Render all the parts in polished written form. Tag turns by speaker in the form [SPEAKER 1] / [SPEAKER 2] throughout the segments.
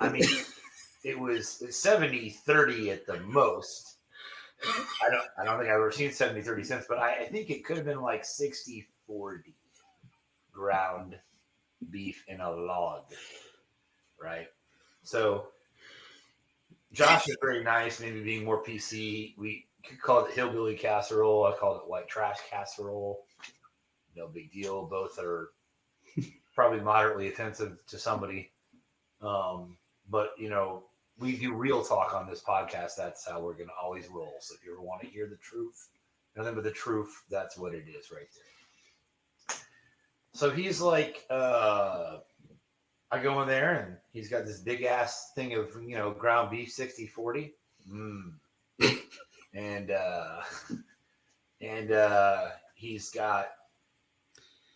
[SPEAKER 1] I mean, it was 70-30 at the most. I don't think I've ever seen 70-30 since, but I think it could have been like 60-40 ground beef in a log, right? So Josh is very nice, maybe being more PC. We could call it hillbilly casserole. I call it white trash casserole. No big deal. Both are probably moderately offensive to somebody. But, you know, we do real talk on this podcast. That's how we're going to always roll. So if you ever want to hear the truth, nothing but the truth, that's what it is right there. So he's like, I go in there and he's got this big ass thing of, you know, ground beef 60-40. And he's got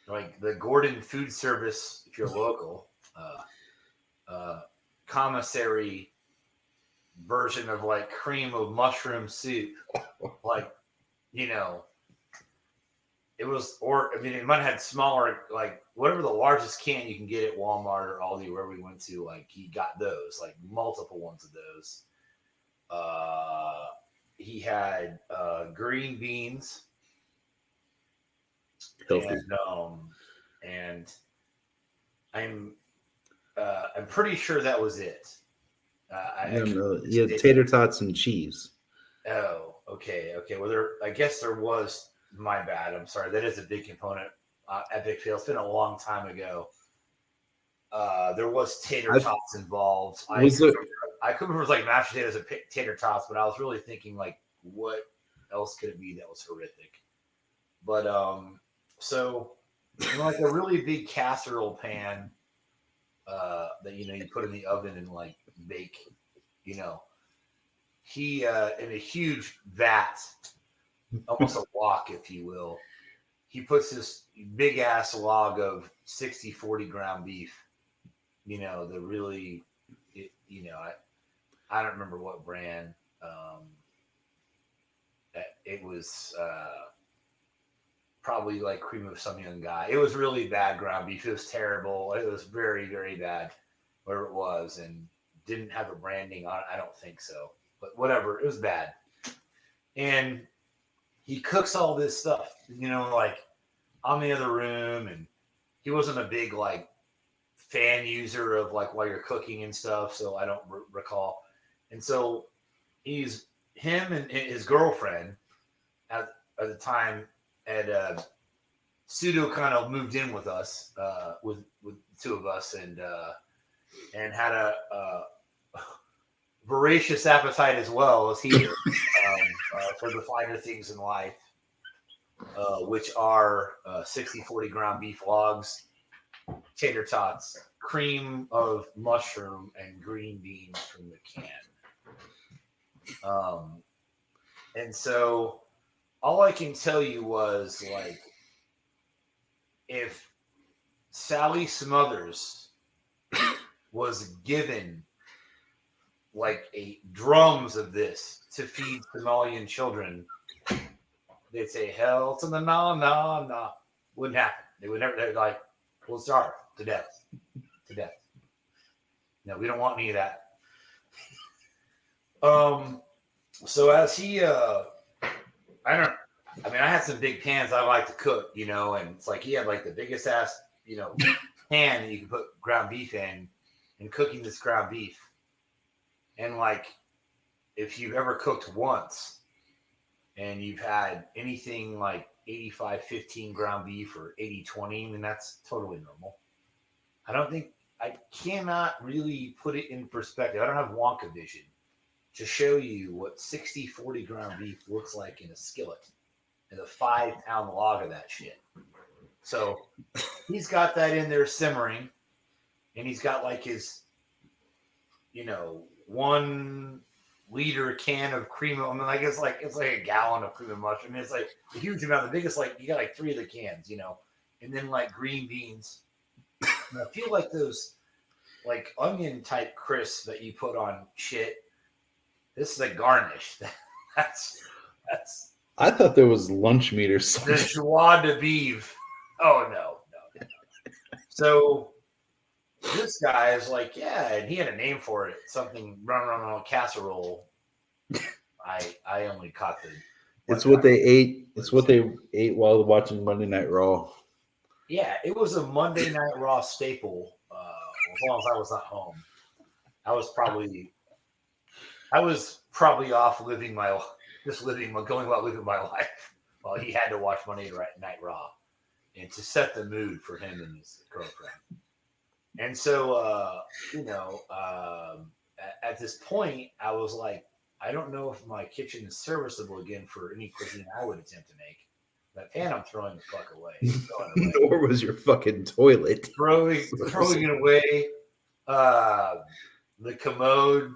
[SPEAKER 1] like the Gordon Food Service, if you're local, commissary version of like cream of mushroom soup. Like, you know, it was, or I mean, it might have had smaller, like whatever the largest can you can get at Walmart or Aldi, wherever we went to. Like he got those, like multiple ones of those. He had green beans,
[SPEAKER 2] Healthy.
[SPEAKER 1] and I'm pretty sure that was it.
[SPEAKER 2] Yeah, tater tots and cheese.
[SPEAKER 1] Oh, okay. Well, I guess there was. My bad. I'm sorry. That is a big component. Epic fail. It's been a long time ago. There was tater tots involved. I couldn't remember it was like mashed potatoes and tater tots, but I was really thinking like, what else could it be that was horrific? But so like a really big casserole pan that you put in the oven and like bake. He in a huge vat. Almost a wok, if you will. He puts this big ass log of 60-40 ground beef. The really, I don't remember what brand. It was probably like cream of some young guy. It was really bad ground beef. It was terrible. It was very, very bad, whatever it was, and didn't have a branding on it. I don't think so, but whatever. It was bad. And he cooks all this stuff, like on the other room, and he wasn't a big like fan user of like while you're cooking and stuff, so I don't recall. And so him and his girlfriend at the time had pseudo kind of moved in with us, with the two of us, and had a voracious appetite as well as he did for the finer things in life, which are 60-40 ground beef logs, tater tots, cream of mushroom, and green beans from the can. And so all I can tell you was like, if Sally Smothers was given like drums of this to feed Somalian children, they'd say, hell to the no. Wouldn't happen. They would never, they'd like, we'll starve to death. No, we don't want any of that. So as he, I had some big pans I like to cook, and it's like he had like the biggest ass, pan that you can put ground beef in, and cooking this ground beef. And like, if you've ever cooked once and you've had anything like 85-15 ground beef or 80-20, then that's totally normal. I cannot really put it in perspective. I don't have Wonka vision to show you what 60-40 ground beef looks like in a skillet, and a 5-pound log of that shit. So he's got that in there simmering, and he's got like his, 1 liter can of cream. I mean, like it's like a gallon of cream of mushroom. I mean, it's like a huge amount. The biggest, like you got like 3 of the cans, and then like green beans. And I feel like those like onion type crisps that you put on shit. This is a garnish. That's.
[SPEAKER 2] I thought there was lunch meat or something.
[SPEAKER 1] The joie de vivre. Oh no. So this guy is like, yeah, and he had a name for it, something run casserole. I only caught the.
[SPEAKER 2] It's what they ate. It's what they ate while watching Monday Night Raw.
[SPEAKER 1] Yeah, it was a Monday Night Raw staple. As long as I was not home, I was probably off living my going about living my life while he had to watch Monday Night Raw, and to set the mood for him and his girlfriend. And so, at this point, I was like, I don't know if my kitchen is serviceable again for any cuisine I would attempt to make. That pan I'm throwing the fuck away.
[SPEAKER 2] Nor was your fucking toilet.
[SPEAKER 1] Throwing it away. The commode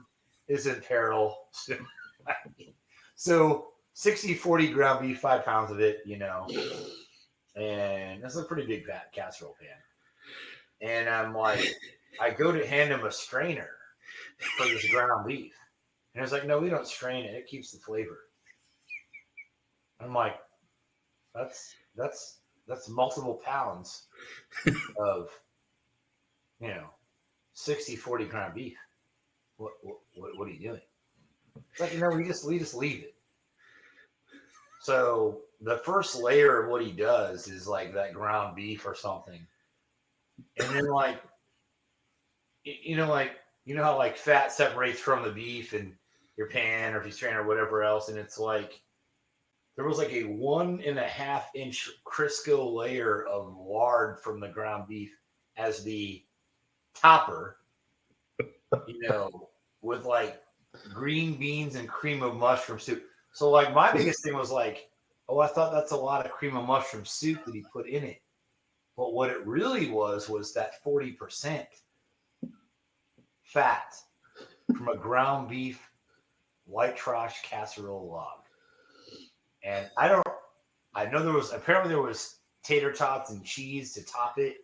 [SPEAKER 1] is in peril. So 60, 40 ground beef, 5 pounds of it, and that's a pretty big casserole pan. And I'm like, I go to hand him a strainer for this ground beef. And it's like, no, we don't strain it. It keeps the flavor. I'm like, that's multiple pounds of, 60, 40 ground beef. What are you doing? It's like, we just leave it. So the first layer of what he does is like that ground beef or something. And then how like fat separates from the beef and your pan or if you strain or whatever else. And it's like, there was like a 1.5 inch Crisco layer of lard from the ground beef as the topper, with like green beans and cream of mushroom soup. So like my biggest thing was like, oh, I thought that's a lot of cream of mushroom soup that he put in it. But what it really was that 40% fat from a ground beef white trash casserole log. And I know there was tater tots and cheese to top it.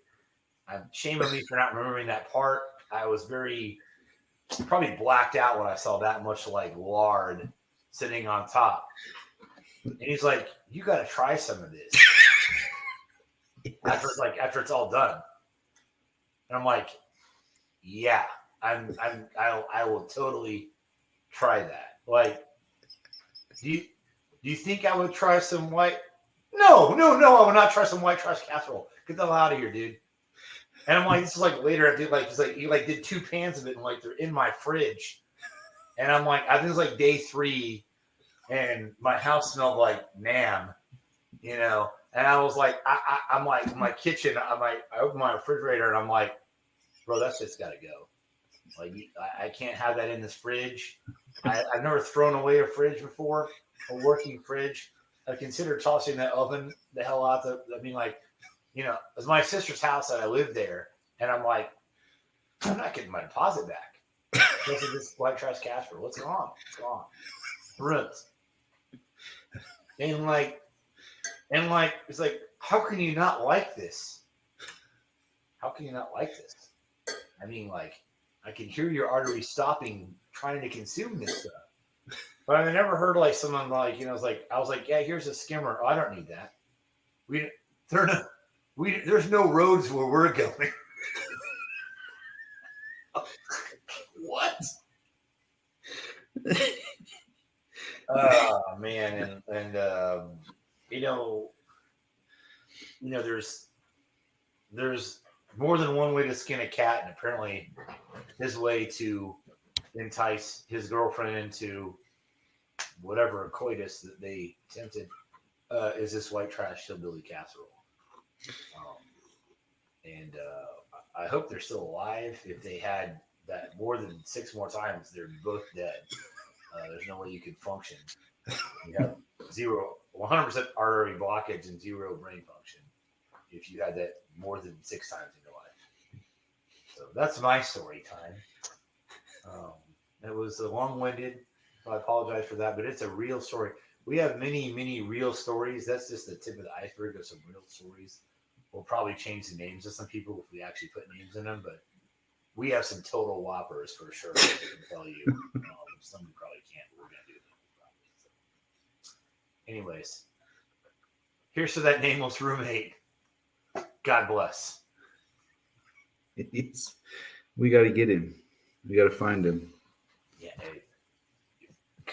[SPEAKER 1] Shame on me for not remembering that part. I was probably blacked out when I saw that much like lard sitting on top. And he's like, you got to try some of this. After it's all done. And I'm like, yeah, I will totally try that. Like, do you think I would try some white? No, I would not try some white trash casserole. Get the hell out of here, dude. And I'm like, this is like later. I did you did 2 pans of it, and like they're in my fridge. And I'm like, I think it was like day 3, and my house smelled like Nam, And I was like, I'm like in my kitchen. I open my refrigerator, and I'm like, bro, that shit's got to go. Like, I can't have that in this fridge. I've never thrown away a fridge before, a working fridge. I consider tossing that oven the hell out. It's my sister's house that I lived there, and I'm like, I'm not getting my deposit back. This is this white trash casserole. What's gone? It's gone. Ruins. And it's like, how can you not like this? How can you not like this? I mean, like, I can hear your arteries stopping trying to consume this stuff. But I've never heard like someone like, I was like, yeah, here's a skimmer. Oh, I don't need that. There's no roads where we're going. What? Oh man, and there's more than one way to skin a cat, and apparently his way to entice his girlfriend into whatever coitus that they attempted is this white trash hillbilly casserole. And I hope they're still alive. If they had that more than 6 more times, they're both dead. There's no way you could function. You have 100% artery blockage and 0 brain function if you had that more than 6 times in your life. So that's my story time. It was long-winded, so I apologize for that, but it's a real story. We have many, many real stories. That's just the tip of the iceberg of some real stories. We'll probably change the names of some people if we actually put names in them, but we have some total whoppers for sure. I can tell you. Some we probably can't, but we're going to do them. So. Anyways, here's to that nameless roommate. God bless.
[SPEAKER 2] We got to get him. We got to find him.
[SPEAKER 1] Yeah.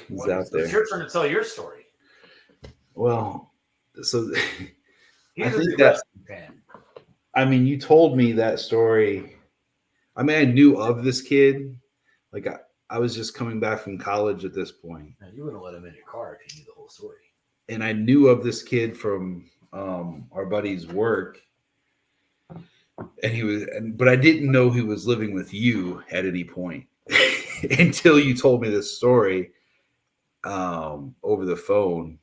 [SPEAKER 2] He's out there.
[SPEAKER 1] It's your turn to tell your story.
[SPEAKER 2] Well, so
[SPEAKER 1] He's
[SPEAKER 2] I
[SPEAKER 1] a
[SPEAKER 2] think
[SPEAKER 1] big
[SPEAKER 2] that,
[SPEAKER 1] wrestling fan.
[SPEAKER 2] I mean, you told me that story. I mean, I knew of this kid. Like, I was just coming back from college at this point.
[SPEAKER 1] Now, you wouldn't let him in your car if you knew the whole story.
[SPEAKER 2] And I knew of this kid from our buddy's work. And he was, but I didn't know he was living with you at any point until you told me this story over the phone.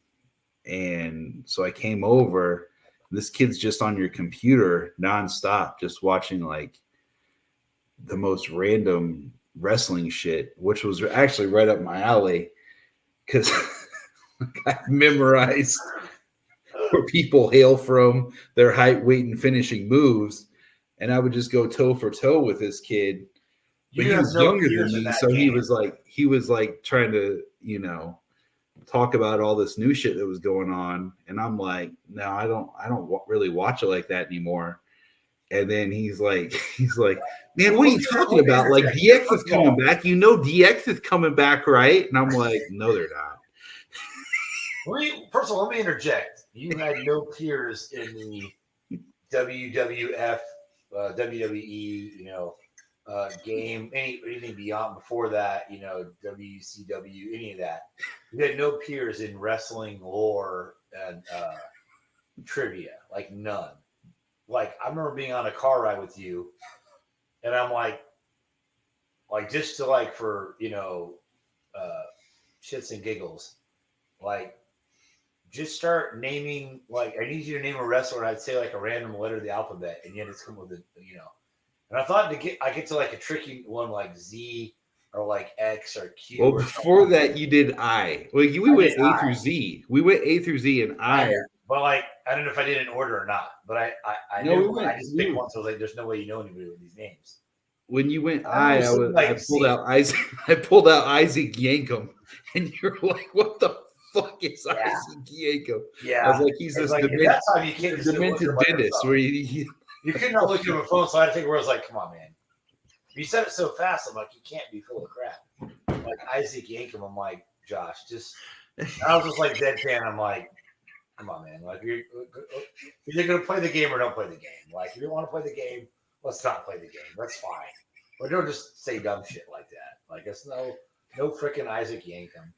[SPEAKER 2] And so I came over. This kid's just on your computer nonstop, just watching like the most random wrestling shit, which was actually right up my alley because I've memorized where people hail from, their height, weight, and finishing moves. And I would just go toe for toe with this kid. But he was younger than me, so he was like trying to, talk about all this new shit that was going on. And I'm like, no, I don't really watch it like that anymore. And then he's like, man, what are you talking about? Like, DX is coming back. You know DX is coming back, right? And I'm like, no, they're not.
[SPEAKER 1] First of all, let me interject. You had no peers in the WWF, WWE, game, anything beyond before that, WCW, any of that. You had no peers in wrestling lore and trivia, like none. Like, I remember being on a car ride with you, and I'm like just to like for shits and giggles, like just start naming, like, I need you to name a wrestler, and I'd say like a random letter of the alphabet, and yet it's come with a. And I thought I get to like a tricky one like Z or like X or Q.
[SPEAKER 2] Well, before that, you did I. Well, we went A through Z. We went A through Z and I.
[SPEAKER 1] But like, I don't know if I did it in order or not. But I knew. I just picked one, so I was like, "There's no way you know anybody with these names."
[SPEAKER 2] When you went I pulled out Isaac. I pulled out Isaac Yankum, and you're like, "What the fuck is Isaac Yankum?"
[SPEAKER 1] Yeah,
[SPEAKER 2] I was like, "He's this demented dentist where
[SPEAKER 1] you could not look at my phone, so I had to take where I was like, come on, man. You said it so fast, I'm like, you can't be full of crap. Like Isaac Yankum, I'm like, Josh, I was just like deadpan. I'm like, come on, man. Like, you're either going to play the game or don't play the game. Like, if you don't want to play the game, let's not play the game. That's fine. But don't just say dumb shit like that. Like, it's no freaking Isaac Yankum.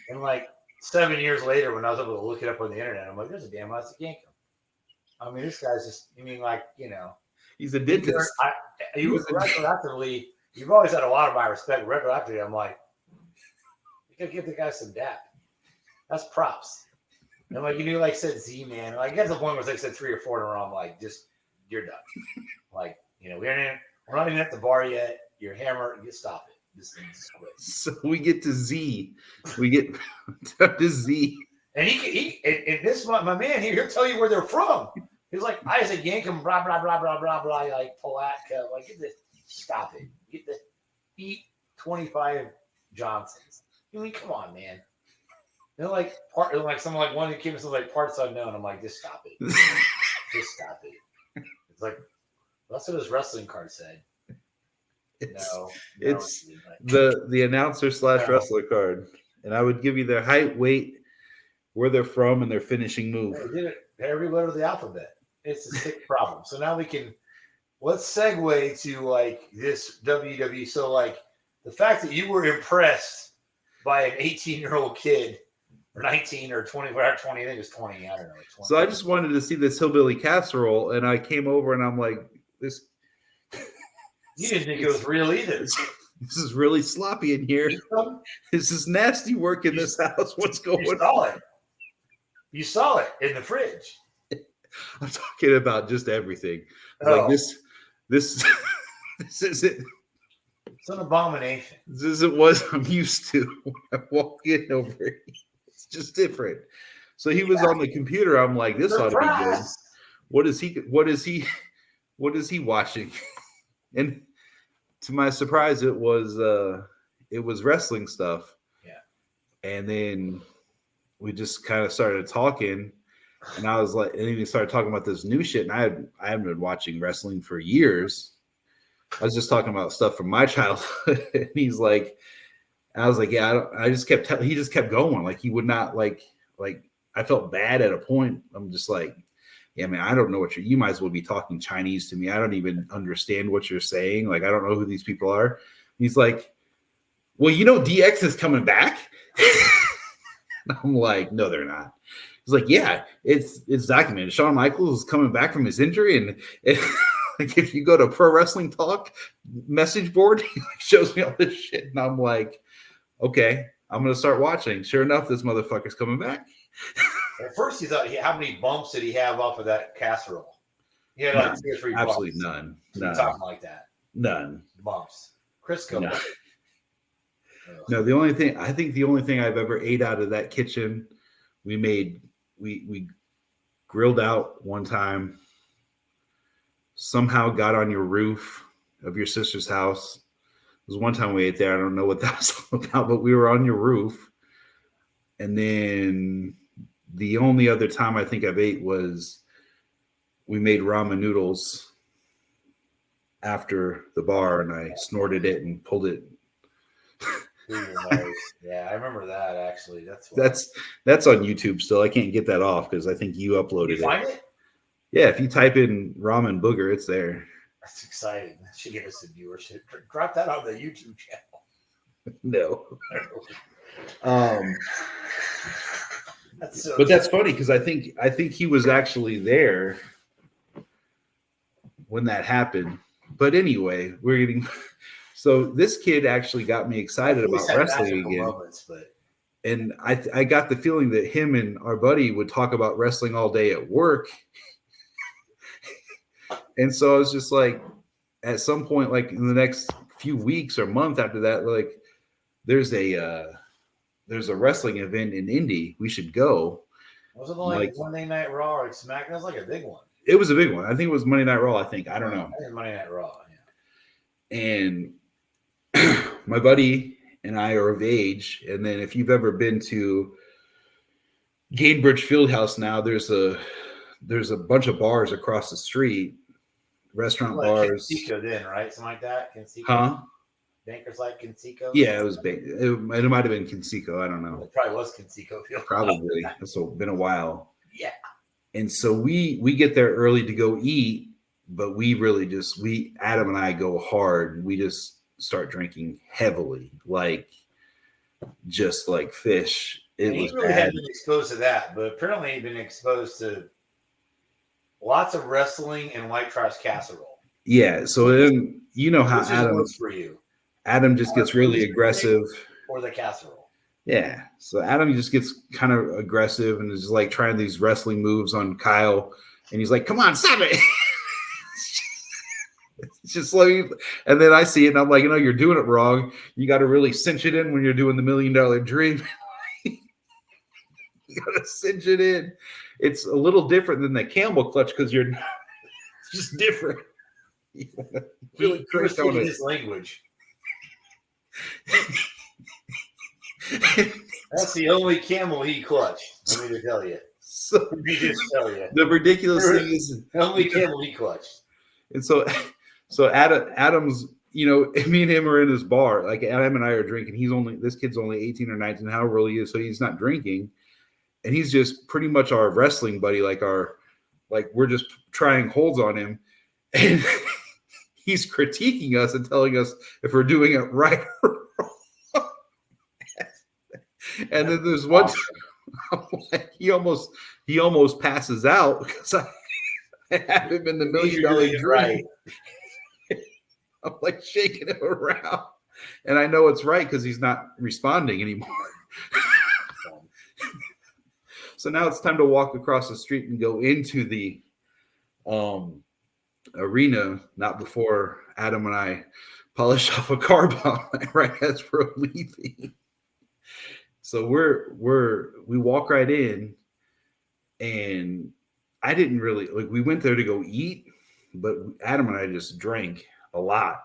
[SPEAKER 1] And like 7 years later, when I was able to look it up on the internet, I'm like, there's a damn Isaac Yankum. I mean, this guy's just,
[SPEAKER 2] he's a dentist.
[SPEAKER 1] Retroactively, you've always had a lot of my respect. Retroactively, I'm like, you gotta give the guy some dap. That's props. And like, like said Z, man. Like, get to the point where they said 3 or 4 in a row, I'm like, just, you're done. Like, we're not even at the bar yet. You're hammered. You stop it. Just quit.
[SPEAKER 2] So we get to Z. We get to Z.
[SPEAKER 1] And my man here, he'll tell you where they're from. He's like Isaac Yankum, blah blah blah blah blah blah, like Palatka, like stop it. Eat 25 Johnsons. I mean, come on, man. They're like someone like one who came and says like parts unknown. I'm like, just stop it. Just stop it. It's like that's what his wrestling card said.
[SPEAKER 2] It's the announcer / wrestler card, and I would give you their height, weight, where they're from, and their finishing move.
[SPEAKER 1] They did it every letter of the alphabet. It's a sick problem. So now let's segue to like this WWE. So like the fact that you were impressed by an 18-year-old kid or 19 or 20, whatever, 20, I think it's 20. I don't know. 20.
[SPEAKER 2] So I just wanted to see this Hillbilly Casserole, and I came over and I'm like, this.
[SPEAKER 1] You didn't think it was real either.
[SPEAKER 2] This is really sloppy in here. This is nasty work in this house. What's going on?
[SPEAKER 1] You saw it in the fridge.
[SPEAKER 2] I'm talking about just everything. Like this isn't.
[SPEAKER 1] It's an abomination.
[SPEAKER 2] This isn't what I'm used to when I walk in over here. It's just different. So he was on the computer. I'm like, this ought to be good. What is he watching? And to my surprise, it was wrestling stuff. Yeah. And then we just kind of started talking, and I was like, and then he started talking about this new shit. And I haven't been watching wrestling for years. I was just talking about stuff from my childhood. And he's like, I was like, yeah, I just kept, he just kept going. Like he would not like, I felt bad at a point. I'm just like, yeah, man, I don't know what you might as well be talking Chinese to me. I don't even understand what you're saying. Like, I don't know who these people are. He's like, well, DX is coming back. I'm like, no, they're not. He's like, yeah, it's documented. Shawn Michaels is coming back from his injury, and like if you go to Pro Wrestling Talk message board, he shows me all this shit, and I'm like, okay, I'm gonna start watching. Sure enough, this motherfucker's coming back.
[SPEAKER 1] At first, he thought, how many bumps did he have off of that casserole? He had like
[SPEAKER 2] None.
[SPEAKER 1] 2 or 3
[SPEAKER 2] Absolutely
[SPEAKER 1] bumps.
[SPEAKER 2] none.
[SPEAKER 1] Talking like that.
[SPEAKER 2] None.
[SPEAKER 1] Bumps. Crisco.
[SPEAKER 2] No. No, the only thing I've ever ate out of that kitchen, we grilled out one time, somehow got on your roof of your sister's house. It was one time we ate there. I don't know what that was all about, but we were on your roof. And then the only other time I think I've ate was we made ramen noodles after the bar, and I snorted it and pulled it.
[SPEAKER 1] Yeah, I remember that actually.
[SPEAKER 2] That's on YouTube still. I can't get that off because I think you uploaded it.
[SPEAKER 1] Find it?
[SPEAKER 2] Yeah, if you type in ramen booger, it's there.
[SPEAKER 1] That's exciting. That should get us some viewership. Drop that on the YouTube channel.
[SPEAKER 2] No.
[SPEAKER 1] That's
[SPEAKER 2] that's funny because I think he was actually there when that happened. But anyway, we're getting. So this kid actually got me excited about wrestling again. And I got the feeling that him and our buddy would talk about wrestling all day at work. And so I was just like, at some point, like in the next few weeks or month after that, like there's a wrestling event in Indy. We should go.
[SPEAKER 1] Was it like Monday Night Raw or SmackDown? It was like a big one.
[SPEAKER 2] It was a big one. I think it was Monday Night Raw. I don't know.
[SPEAKER 1] I think it was Monday Night Raw. Yeah.
[SPEAKER 2] And my buddy and I are of age. And then if you've ever been to Gainbridge Fieldhouse now, there's a bunch of bars across the street, restaurant bars.
[SPEAKER 1] Conseco then, right? Something like that? Conseco?
[SPEAKER 2] Huh?
[SPEAKER 1] Bankers like Conseco?
[SPEAKER 2] Yeah, it was big. It might have been Conseco. I don't know.
[SPEAKER 1] It probably was Conseco.
[SPEAKER 2] Probably. It's been a while.
[SPEAKER 1] Yeah.
[SPEAKER 2] And so we get there early to go eat, but we really Adam and I go hard. We just start drinking heavily, like just like fish.
[SPEAKER 1] He really hadn't been exposed to that, but apparently he'd been exposed to lots of wrestling and white trash casserole.
[SPEAKER 2] Yeah, so then you know how Adam just gets really aggressive.
[SPEAKER 1] Or the casserole.
[SPEAKER 2] Yeah, so Adam just gets kind of aggressive and is like trying these wrestling moves on Kyle, and he's like, "Come on, stop it!" It's just like, and then I see it, and I'm like, you're doing it wrong. You got to really cinch it in when you're doing the $1 Million Dream. You got to cinch it in. It's a little different than the camel clutch because it's just different.
[SPEAKER 1] Really crazy on his language. That's the only camel he clutched. Let me tell you.
[SPEAKER 2] So the ridiculous thing is
[SPEAKER 1] the only camel he clutched.
[SPEAKER 2] And so Adam's, me and him are in his bar. Like Adam and I are drinking. This kid's only 18 or 19, however old he is. So he's not drinking. And he's just pretty much our wrestling buddy. We're just trying holds on him. And he's critiquing us and telling us if we're doing it right or wrong. And then there's one time, he almost passes out because I have him in the $1 Million Dream. Right. I'm like shaking him around. And I know it's right because he's not responding anymore. So now it's time to walk across the street and go into the arena, not before Adam and I polish off a car bomb right as we're leaving. So we walk right in, and I didn't really we went there to go eat, but Adam and I just drank a lot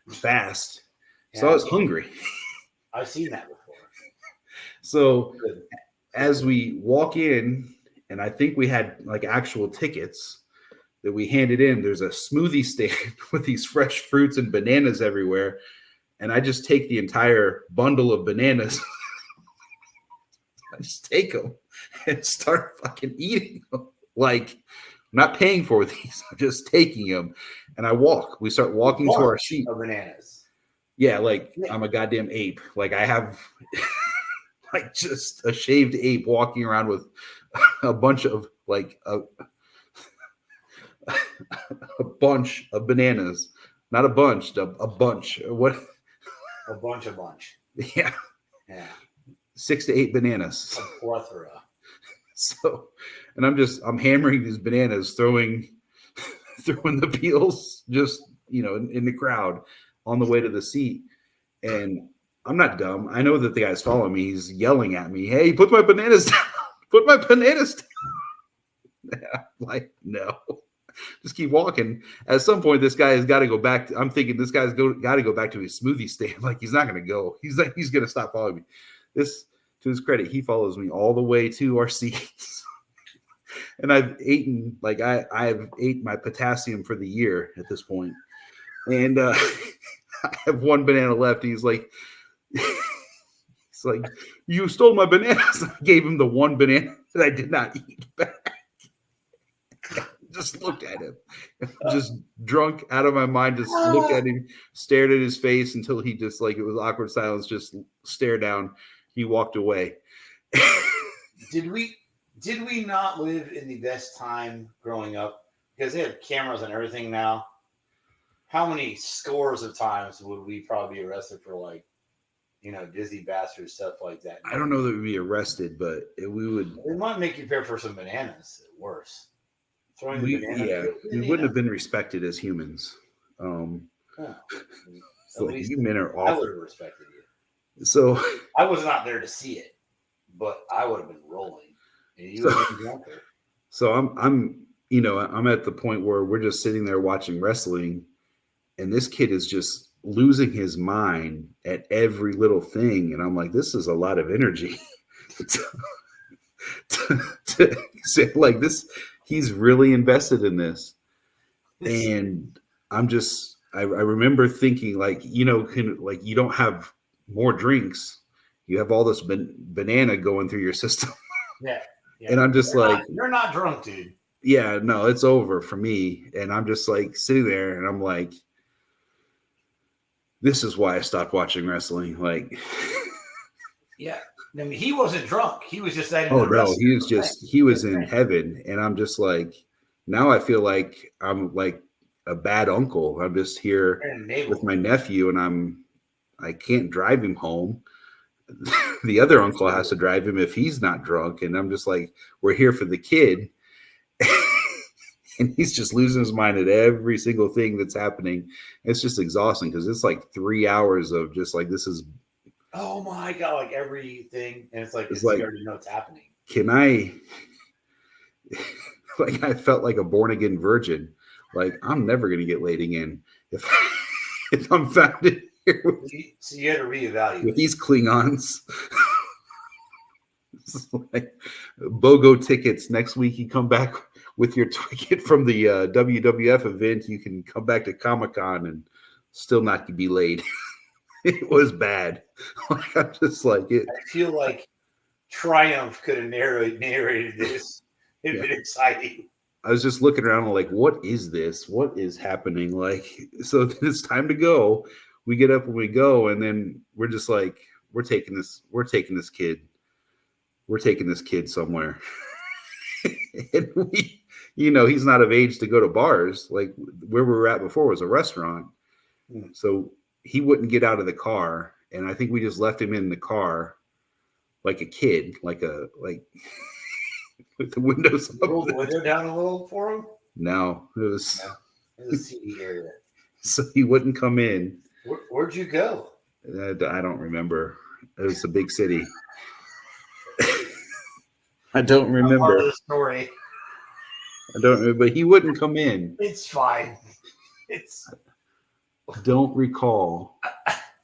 [SPEAKER 2] fast. Yeah. So I was hungry.
[SPEAKER 1] I've seen that before.
[SPEAKER 2] So as we walk in, and I think we had actual tickets, that we handed in, there's a smoothie stand with these fresh fruits and bananas everywhere. And I just take the entire bundle of bananas. I just take them and start fucking eating them. Like, I'm not paying for these. I'm just taking them. And I walk. We start walking to our seat.
[SPEAKER 1] Of bananas.
[SPEAKER 2] Yeah, like I'm a goddamn ape. Like I have like just a shaved ape walking around with a bunch of like a bunch of bananas. Not a bunch, a bunch. What?
[SPEAKER 1] A bunch.
[SPEAKER 2] Yeah.
[SPEAKER 1] Yeah.
[SPEAKER 2] 6 to 8 bananas.
[SPEAKER 1] A plethora.
[SPEAKER 2] So, and I'm hammering these bananas, throwing the peels just, in the crowd on the way to the seat. And I'm not dumb. I know that the guy's following me. He's yelling at me, "Hey, put my bananas down. Put my bananas down." Like, no. Just keep walking. At some point, this guy has got to go back. I'm thinking this guy's got to go back to his smoothie stand. Like, he's not going to go. He's going to stop following me. This, to his credit, he follows me all the way to our seats. And I've eaten, like, I've ate my potassium for the year at this point. And I have one banana left. He's like, "You stole my bananas." I gave him the one banana that I did not eat back. Just looked at him, just drunk out of my mind, just looked at him, stared at his face until he just, like, it was awkward silence, just stare down. He walked away.
[SPEAKER 1] Did we not live in the best time growing up? Because they have cameras and everything now. How many scores of times would we probably be arrested for, like, Disney bastard stuff like that?
[SPEAKER 2] I don't know that we'd be arrested, but we would.
[SPEAKER 1] It might make you pay for some bananas at worst.
[SPEAKER 2] We wouldn't have been respected as humans.
[SPEAKER 1] So
[SPEAKER 2] like, you men are awful.
[SPEAKER 1] I would have respected you.
[SPEAKER 2] So
[SPEAKER 1] I was not there to see it, but I would have been rolling. And you would have been drunker.
[SPEAKER 2] So I'm at the point where we're just sitting there watching wrestling, and this kid is just losing his mind at every little thing, and I'm like, this is a lot of energy to say, like, this. He's really invested in this. And I'm just, I remember thinking, like, you don't have more drinks. You have all this banana going through your system.
[SPEAKER 1] Yeah.
[SPEAKER 2] And I'm just
[SPEAKER 1] you're not drunk, dude.
[SPEAKER 2] Yeah, no, it's over for me. And I'm just like sitting there and I'm like, this is why I stopped watching wrestling. Like,
[SPEAKER 1] yeah. I mean, he wasn't drunk. He was just that.
[SPEAKER 2] Oh no, he was in heaven. And I'm just like, now I feel like I'm like a bad uncle. I'm just here with my nephew and I can't drive him home. The other uncle has to drive him if he's not drunk. And I'm just like, we're here for the kid. And he's just losing his mind at every single thing that's happening. It's just exhausting because it's like 3 hours of just like, this is.
[SPEAKER 1] Oh my God, like everything. And it's like, you already know what's happening.
[SPEAKER 2] I felt like a born again virgin. Like, I'm never going to get laid again if I'm found in here.
[SPEAKER 1] So you had to reevaluate.
[SPEAKER 2] With these Klingons. It's like BOGO tickets. Next week, you come back with your ticket from the WWF event. You can come back to Comic-Con and still not be laid. It was bad. Like, I'm just like it.
[SPEAKER 1] I feel like Triumph could have narrated this. It'd been exciting.
[SPEAKER 2] I was just looking around like, what is this? What is happening? Like, so it's time to go. We get up and we go, and then we're just like, we're taking this kid somewhere. And we, he's not of age to go to bars. Like, where we were at before was a restaurant. So he wouldn't get out of the car, and I think we just left him in the car like a kid, like with the windows up.
[SPEAKER 1] Roll the window down a little for him?
[SPEAKER 2] No, it was
[SPEAKER 1] a CD area.
[SPEAKER 2] So he wouldn't come in.
[SPEAKER 1] Where'd you go?
[SPEAKER 2] I don't remember. It was a big city. I don't remember.
[SPEAKER 1] Part of the story.
[SPEAKER 2] I don't remember, but he wouldn't come in.
[SPEAKER 1] It's fine.
[SPEAKER 2] Don't recall.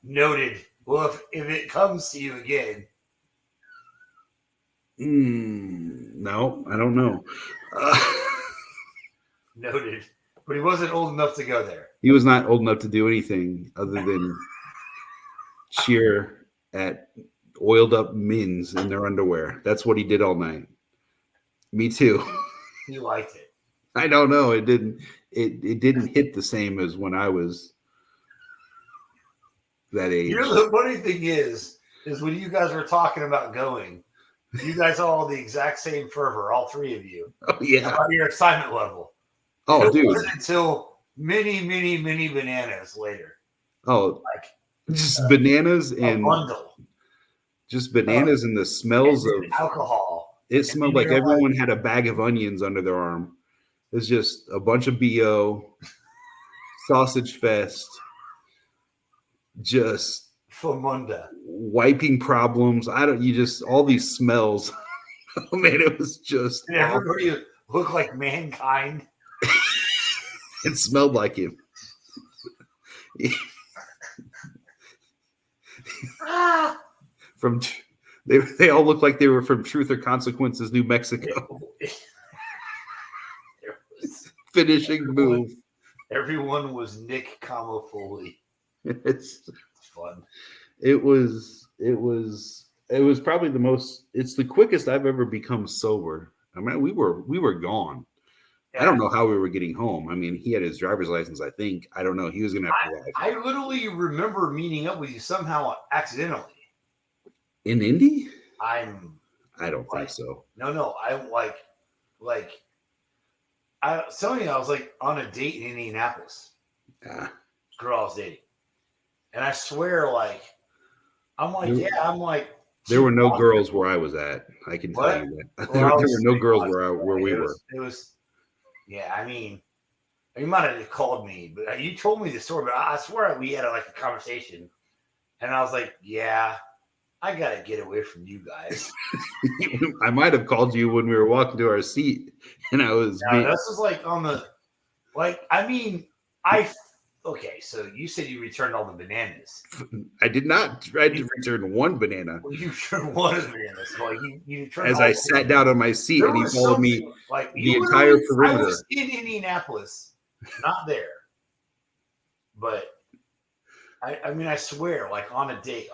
[SPEAKER 1] Noted. Well, if it comes to you again.
[SPEAKER 2] No, I don't know.
[SPEAKER 1] Noted. But he wasn't old enough to go there.
[SPEAKER 2] He was not old enough to do anything other than cheer at oiled up mins in their underwear. That's what he did all night. Me too.
[SPEAKER 1] He liked it.
[SPEAKER 2] I don't know. It didn't. It didn't hit the same as when I was that age.
[SPEAKER 1] You know, the funny thing is when you guys were talking about going, you guys all the exact same fervor, all three of you.
[SPEAKER 2] Oh yeah.
[SPEAKER 1] About your excitement level.
[SPEAKER 2] Oh,
[SPEAKER 1] it
[SPEAKER 2] dude.
[SPEAKER 1] wasn't until many bananas later.
[SPEAKER 2] Oh, like just bananas and
[SPEAKER 1] bundle.
[SPEAKER 2] Just bananas and the smells of
[SPEAKER 1] alcohol.
[SPEAKER 2] It smelled like everyone had a bag of onions under their arm. It's just a bunch of BO, sausage fest, just
[SPEAKER 1] Famunda.
[SPEAKER 2] Wiping problems. All these smells. Oh man, it was just
[SPEAKER 1] and everybody looked like mankind.
[SPEAKER 2] It smelled like him. They all looked like they were from Truth or Consequences, New Mexico. Finishing move.
[SPEAKER 1] Everyone was Nick Foley.
[SPEAKER 2] It's
[SPEAKER 1] fun.
[SPEAKER 2] It was probably the most. It's the quickest I've ever become sober. I mean, we were gone. Yeah. I don't know how we were getting home. I mean, he had his driver's license, I think. I don't know. He was going to have to drive.
[SPEAKER 1] I literally remember meeting up with you somehow accidentally.
[SPEAKER 2] In Indy?
[SPEAKER 1] I
[SPEAKER 2] don't think so.
[SPEAKER 1] No. I'm like I was telling you, I was like on a date in Indianapolis.
[SPEAKER 2] Yeah.
[SPEAKER 1] Girl I was dating. And I swear, I'm like,
[SPEAKER 2] there were no girls where I was at. I can tell you that. There were no girls where we were.
[SPEAKER 1] It was, yeah. I mean, you might have called me, but you told me the story. But I swear we had a conversation, and I was like, yeah, I gotta get away from you guys.
[SPEAKER 2] I might have called you when we were walking to our seat, and I was.
[SPEAKER 1] No, this was on the, Okay, so you said you returned all the bananas.
[SPEAKER 2] I did not try to return one banana.
[SPEAKER 1] Well, you returned one of the bananas. You returned
[SPEAKER 2] as I sat down on my seat and he followed me the entire perimeter.
[SPEAKER 1] I was in Indianapolis, not there. But, I mean, I swear, on a date,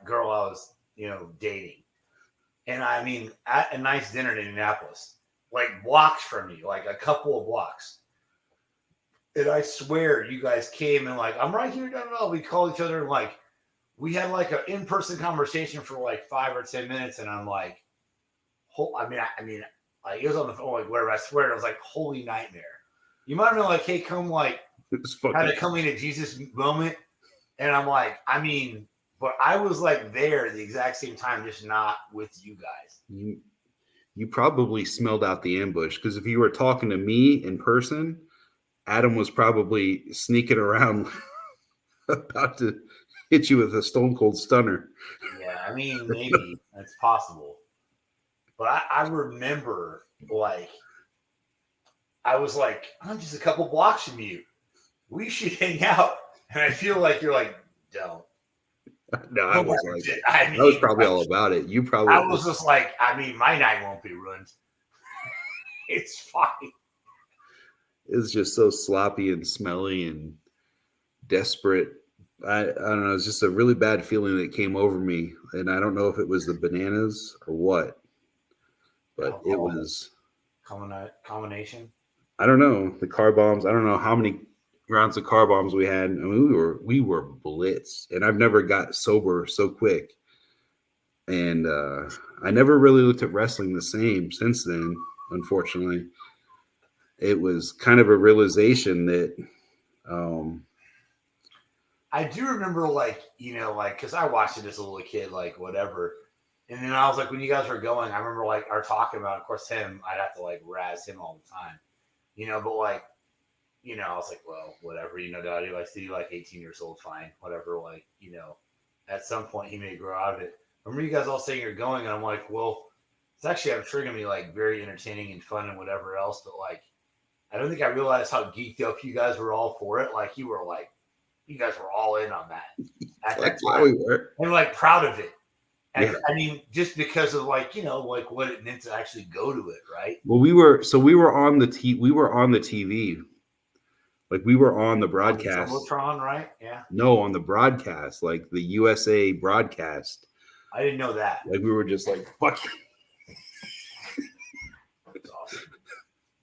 [SPEAKER 1] girl I was, dating. And, I mean, at a nice dinner in Indianapolis, blocks from you, a couple of blocks. And I swear you guys came and I'm right here. No. We called each other and we had an in-person conversation for 5 or 10 minutes. And I'm it was on the phone, whatever. I swear it was holy nightmare. You might have been hey, come had a coming to Jesus moment. And I'm but I was there at the exact same time, just not with you guys.
[SPEAKER 2] You probably smelled out the ambush because if you were talking to me in person, Adam was probably sneaking around about to hit you with a stone cold stunner.
[SPEAKER 1] Yeah, I mean, maybe that's possible. But I remember, I was I'm just a couple blocks from you. We should hang out. And I feel you're don't.
[SPEAKER 2] No, I was I was probably all about it. You probably.
[SPEAKER 1] I was just my night won't be ruined. It's fine.
[SPEAKER 2] It's just so sloppy and smelly and desperate. I don't know. It's just a really bad feeling that came over me. And I don't know if it was the bananas or what, but it was
[SPEAKER 1] combination.
[SPEAKER 2] I don't know. The car bombs. I don't know how many rounds of car bombs we had. I mean, we were blitzed, and I've never got sober so quick. And I never really looked at wrestling the same since then, unfortunately. It was kind of a realization that
[SPEAKER 1] I do remember because I watched it as a little kid, whatever. And then I was when you guys were going, I remember our talking about, of course, him, I'd have to razz him all the time, but I was well, whatever, Daddy likes to be 18 years old, fine, whatever, at some point he may grow out of it. I remember you guys all saying you're going, and I'm well, it's actually, I'm sure going to be very entertaining and fun and whatever else, but I don't think I realized how geeked up you guys were all for it. You were you guys were all in on that.
[SPEAKER 2] That's why we were.
[SPEAKER 1] And proud of it.
[SPEAKER 2] Yeah.
[SPEAKER 1] I mean, just because of like what it meant to actually go to it, right?
[SPEAKER 2] Well, we were on the TV. Like we were on the broadcast.
[SPEAKER 1] On the Jumbotron, right? Yeah.
[SPEAKER 2] No, on the broadcast, like the USA broadcast.
[SPEAKER 1] I didn't know that.
[SPEAKER 2] Like we were just like, fuck.
[SPEAKER 1] That's awesome.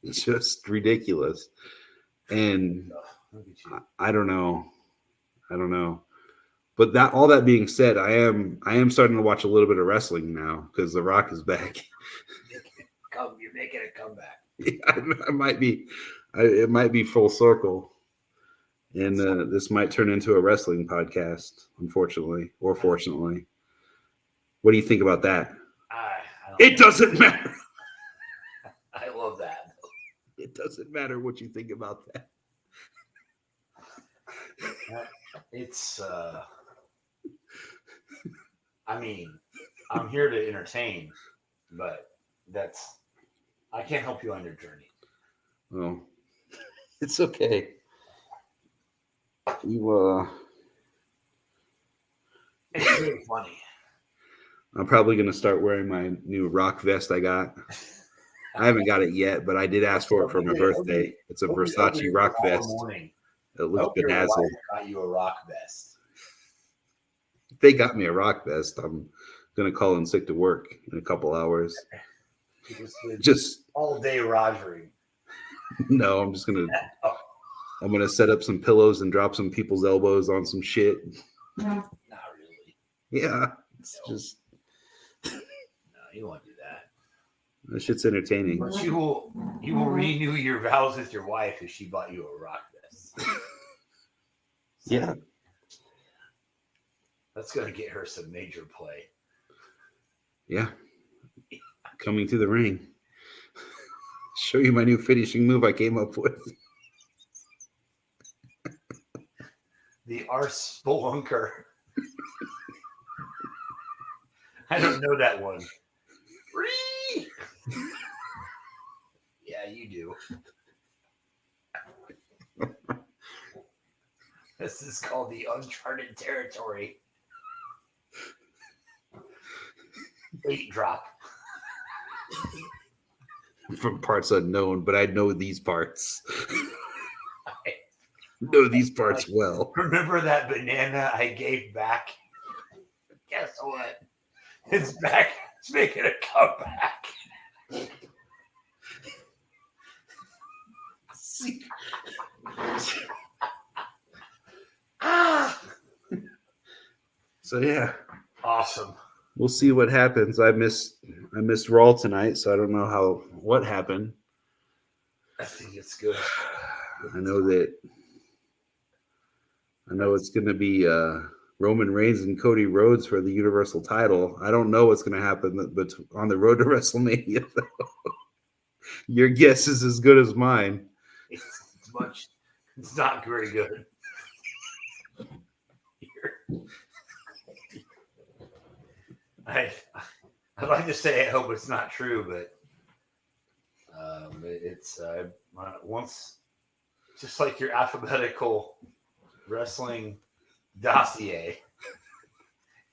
[SPEAKER 2] It's just ridiculous. And I don't know. But all that being said, I am starting to watch a little bit of wrestling now because The Rock is back.
[SPEAKER 1] You're making a comeback.
[SPEAKER 2] Yeah, I might be. It might be full circle, and this might turn into a wrestling podcast, unfortunately or fortunately. What do you think about that? It doesn't matter.
[SPEAKER 1] I love that.
[SPEAKER 2] It doesn't matter what you think about that.
[SPEAKER 1] It's. I mean, I'm here to entertain, but I can't help you on your journey.
[SPEAKER 2] Oh, it's okay.
[SPEAKER 1] It's really funny.
[SPEAKER 2] I'm probably going to start wearing my new rock vest I got. I haven't got it yet, but I did ask for it for my birthday. It's a Versace rock vest. It looks bedazzled.
[SPEAKER 1] Got you a rock vest.
[SPEAKER 2] If they got me a rock vest, I'm going to call in sick to work in a couple hours. Just
[SPEAKER 1] all day rogering.
[SPEAKER 2] No, I'm going to set up some pillows and drop some people's elbows on some shit.
[SPEAKER 1] Not really.
[SPEAKER 2] Yeah. It's just.
[SPEAKER 1] No, you won't do that.
[SPEAKER 2] That shit's entertaining.
[SPEAKER 1] But you will renew your vows with your wife if she bought you a rock vest.
[SPEAKER 2] Yeah.
[SPEAKER 1] That's going to get her some major play.
[SPEAKER 2] Yeah. Coming to the ring. Show you my new finishing move I came up with.
[SPEAKER 1] The arse spelunker. I don't know that one. Yeah, you do. This is called the uncharted territory. Weight drop.
[SPEAKER 2] From parts unknown, but I know these parts. I know these parts well.
[SPEAKER 1] Remember that banana I gave back? Guess what? It's back. It's making a comeback.
[SPEAKER 2] So yeah.
[SPEAKER 1] Awesome.
[SPEAKER 2] We'll see what happens. I missed Raw tonight, so I don't know what happened.
[SPEAKER 1] I think it's good.
[SPEAKER 2] I know it's going to be Roman Reigns and Cody Rhodes for the Universal title. I don't know what's going to happen, but on the road to WrestleMania, your guess is as good as mine.
[SPEAKER 1] It's not very good. I'd like to say I hope it's not true, but it's once, just like your alphabetical wrestling dossier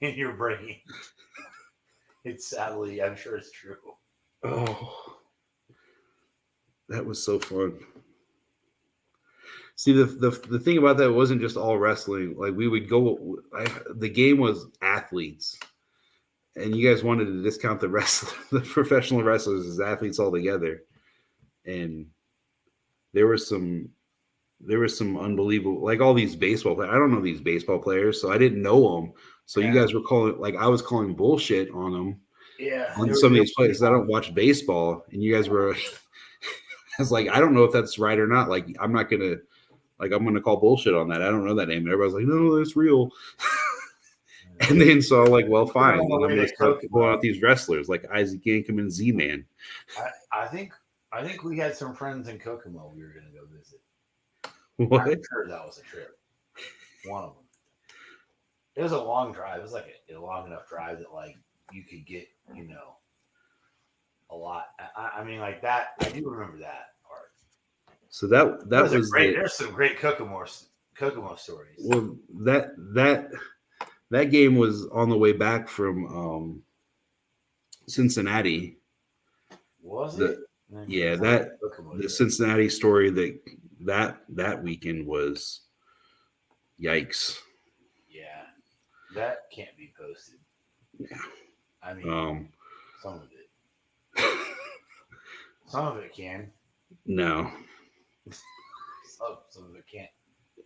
[SPEAKER 1] in your brain. It's sadly, I'm sure it's true.
[SPEAKER 2] Oh, that was so fun. See, the thing about that wasn't just all wrestling. Like we would go, the game was athletes. And you guys wanted to discount the professional wrestlers as athletes altogether. And there was some unbelievable, like all these baseball players. I don't know these baseball players, so I didn't know them. So you guys were calling, like I was calling bullshit on them.
[SPEAKER 1] Yeah.
[SPEAKER 2] On some of these players. I don't watch baseball. And you guys were, I was like, I don't know if that's right or not. Like, I'm going to call bullshit on that. I don't know that name. And everybody's like, no, that's real. And then so I'm like, well, fine. I'm going to start pulling out these wrestlers like Isaac Yankem and Z-Man.
[SPEAKER 1] I think we had some friends in Kokomo we were going to go visit.
[SPEAKER 2] What?
[SPEAKER 1] I'm sure that was a trip. One of them. It was a long drive. It was like a long enough drive that like you could get, a lot. I mean, like that. I do remember that part.
[SPEAKER 2] So that was
[SPEAKER 1] great. There's some great Kokomo stories.
[SPEAKER 2] Well, That game was on the way back from Cincinnati.
[SPEAKER 1] Was
[SPEAKER 2] The
[SPEAKER 1] it?
[SPEAKER 2] yeah, that the Cincinnati story that weekend was yikes.
[SPEAKER 1] Yeah, that can't be posted.
[SPEAKER 2] Yeah.
[SPEAKER 1] I mean, some of it. Some of it can.
[SPEAKER 2] No.
[SPEAKER 1] Some of it can't.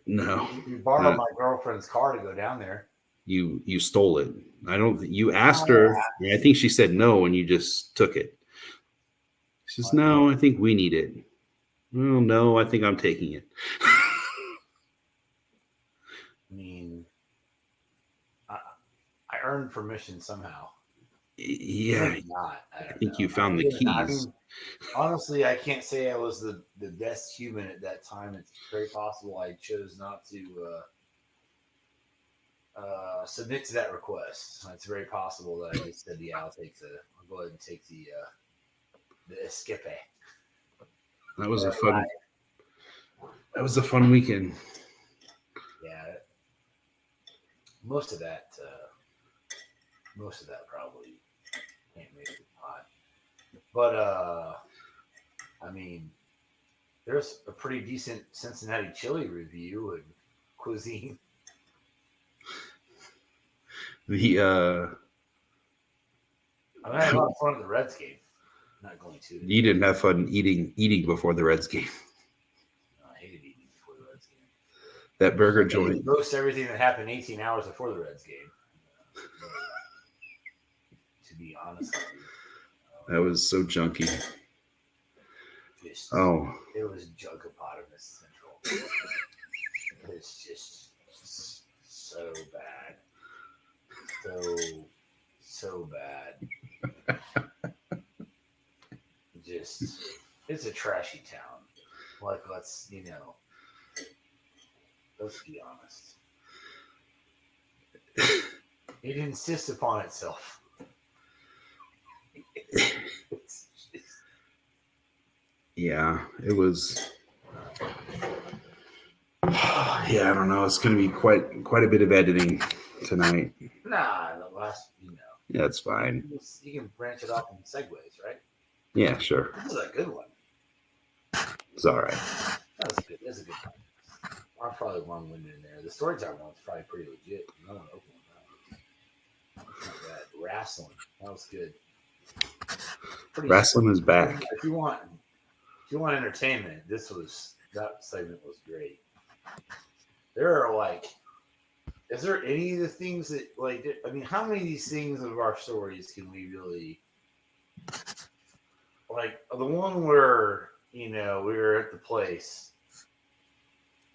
[SPEAKER 2] No.
[SPEAKER 1] You borrowed my girlfriend's car to go down there.
[SPEAKER 2] You stole it. I don't. You asked her. I think she said no, and you just took it. She says, "No, I think we need it." Well, no, I think I'm taking it.
[SPEAKER 1] I mean, I earned permission somehow.
[SPEAKER 2] Yeah,
[SPEAKER 1] not.
[SPEAKER 2] I think you found the keys.
[SPEAKER 1] Honestly, I can't say I was the best human at that time. It's very possible I chose not to submit to that request. It's very possible that I just said, "Yeah, I'll go ahead and take the escape."
[SPEAKER 2] That was a fun. That was a fun weekend.
[SPEAKER 1] Yeah, most of that probably can't make the pot. But I mean, there's a pretty decent Cincinnati chili review and cuisine. I had a lot of fun at the Reds game. Not going to.
[SPEAKER 2] You didn't have fun eating before the Reds game.
[SPEAKER 1] No, I hated eating before the Reds game.
[SPEAKER 2] That burger joint.
[SPEAKER 1] Most everything that happened 18 hours before the Reds game. To be honest with you.
[SPEAKER 2] That was so junky.
[SPEAKER 1] It was Junkopotamus Central. It's just so bad. So bad. It's a trashy town. Like, let's be honest. It insists upon itself.
[SPEAKER 2] Yeah, it was. Yeah, I don't know. It's going to be quite a bit of editing tonight.
[SPEAKER 1] Nah, the last,
[SPEAKER 2] Yeah, it's fine.
[SPEAKER 1] You can branch it off in segues, right?
[SPEAKER 2] Yeah, sure.
[SPEAKER 1] This is a good one.
[SPEAKER 2] It's all right.
[SPEAKER 1] That was good. That's a good one. I'm probably long-winded in there. The story time one's probably pretty legit. No one opened one. Not bad. Rasslin. That was good.
[SPEAKER 2] Rasslin is back.
[SPEAKER 1] If you want entertainment, that segment was great. There are is there any of the things that how many of these things of our stories can we really the one where we were at the place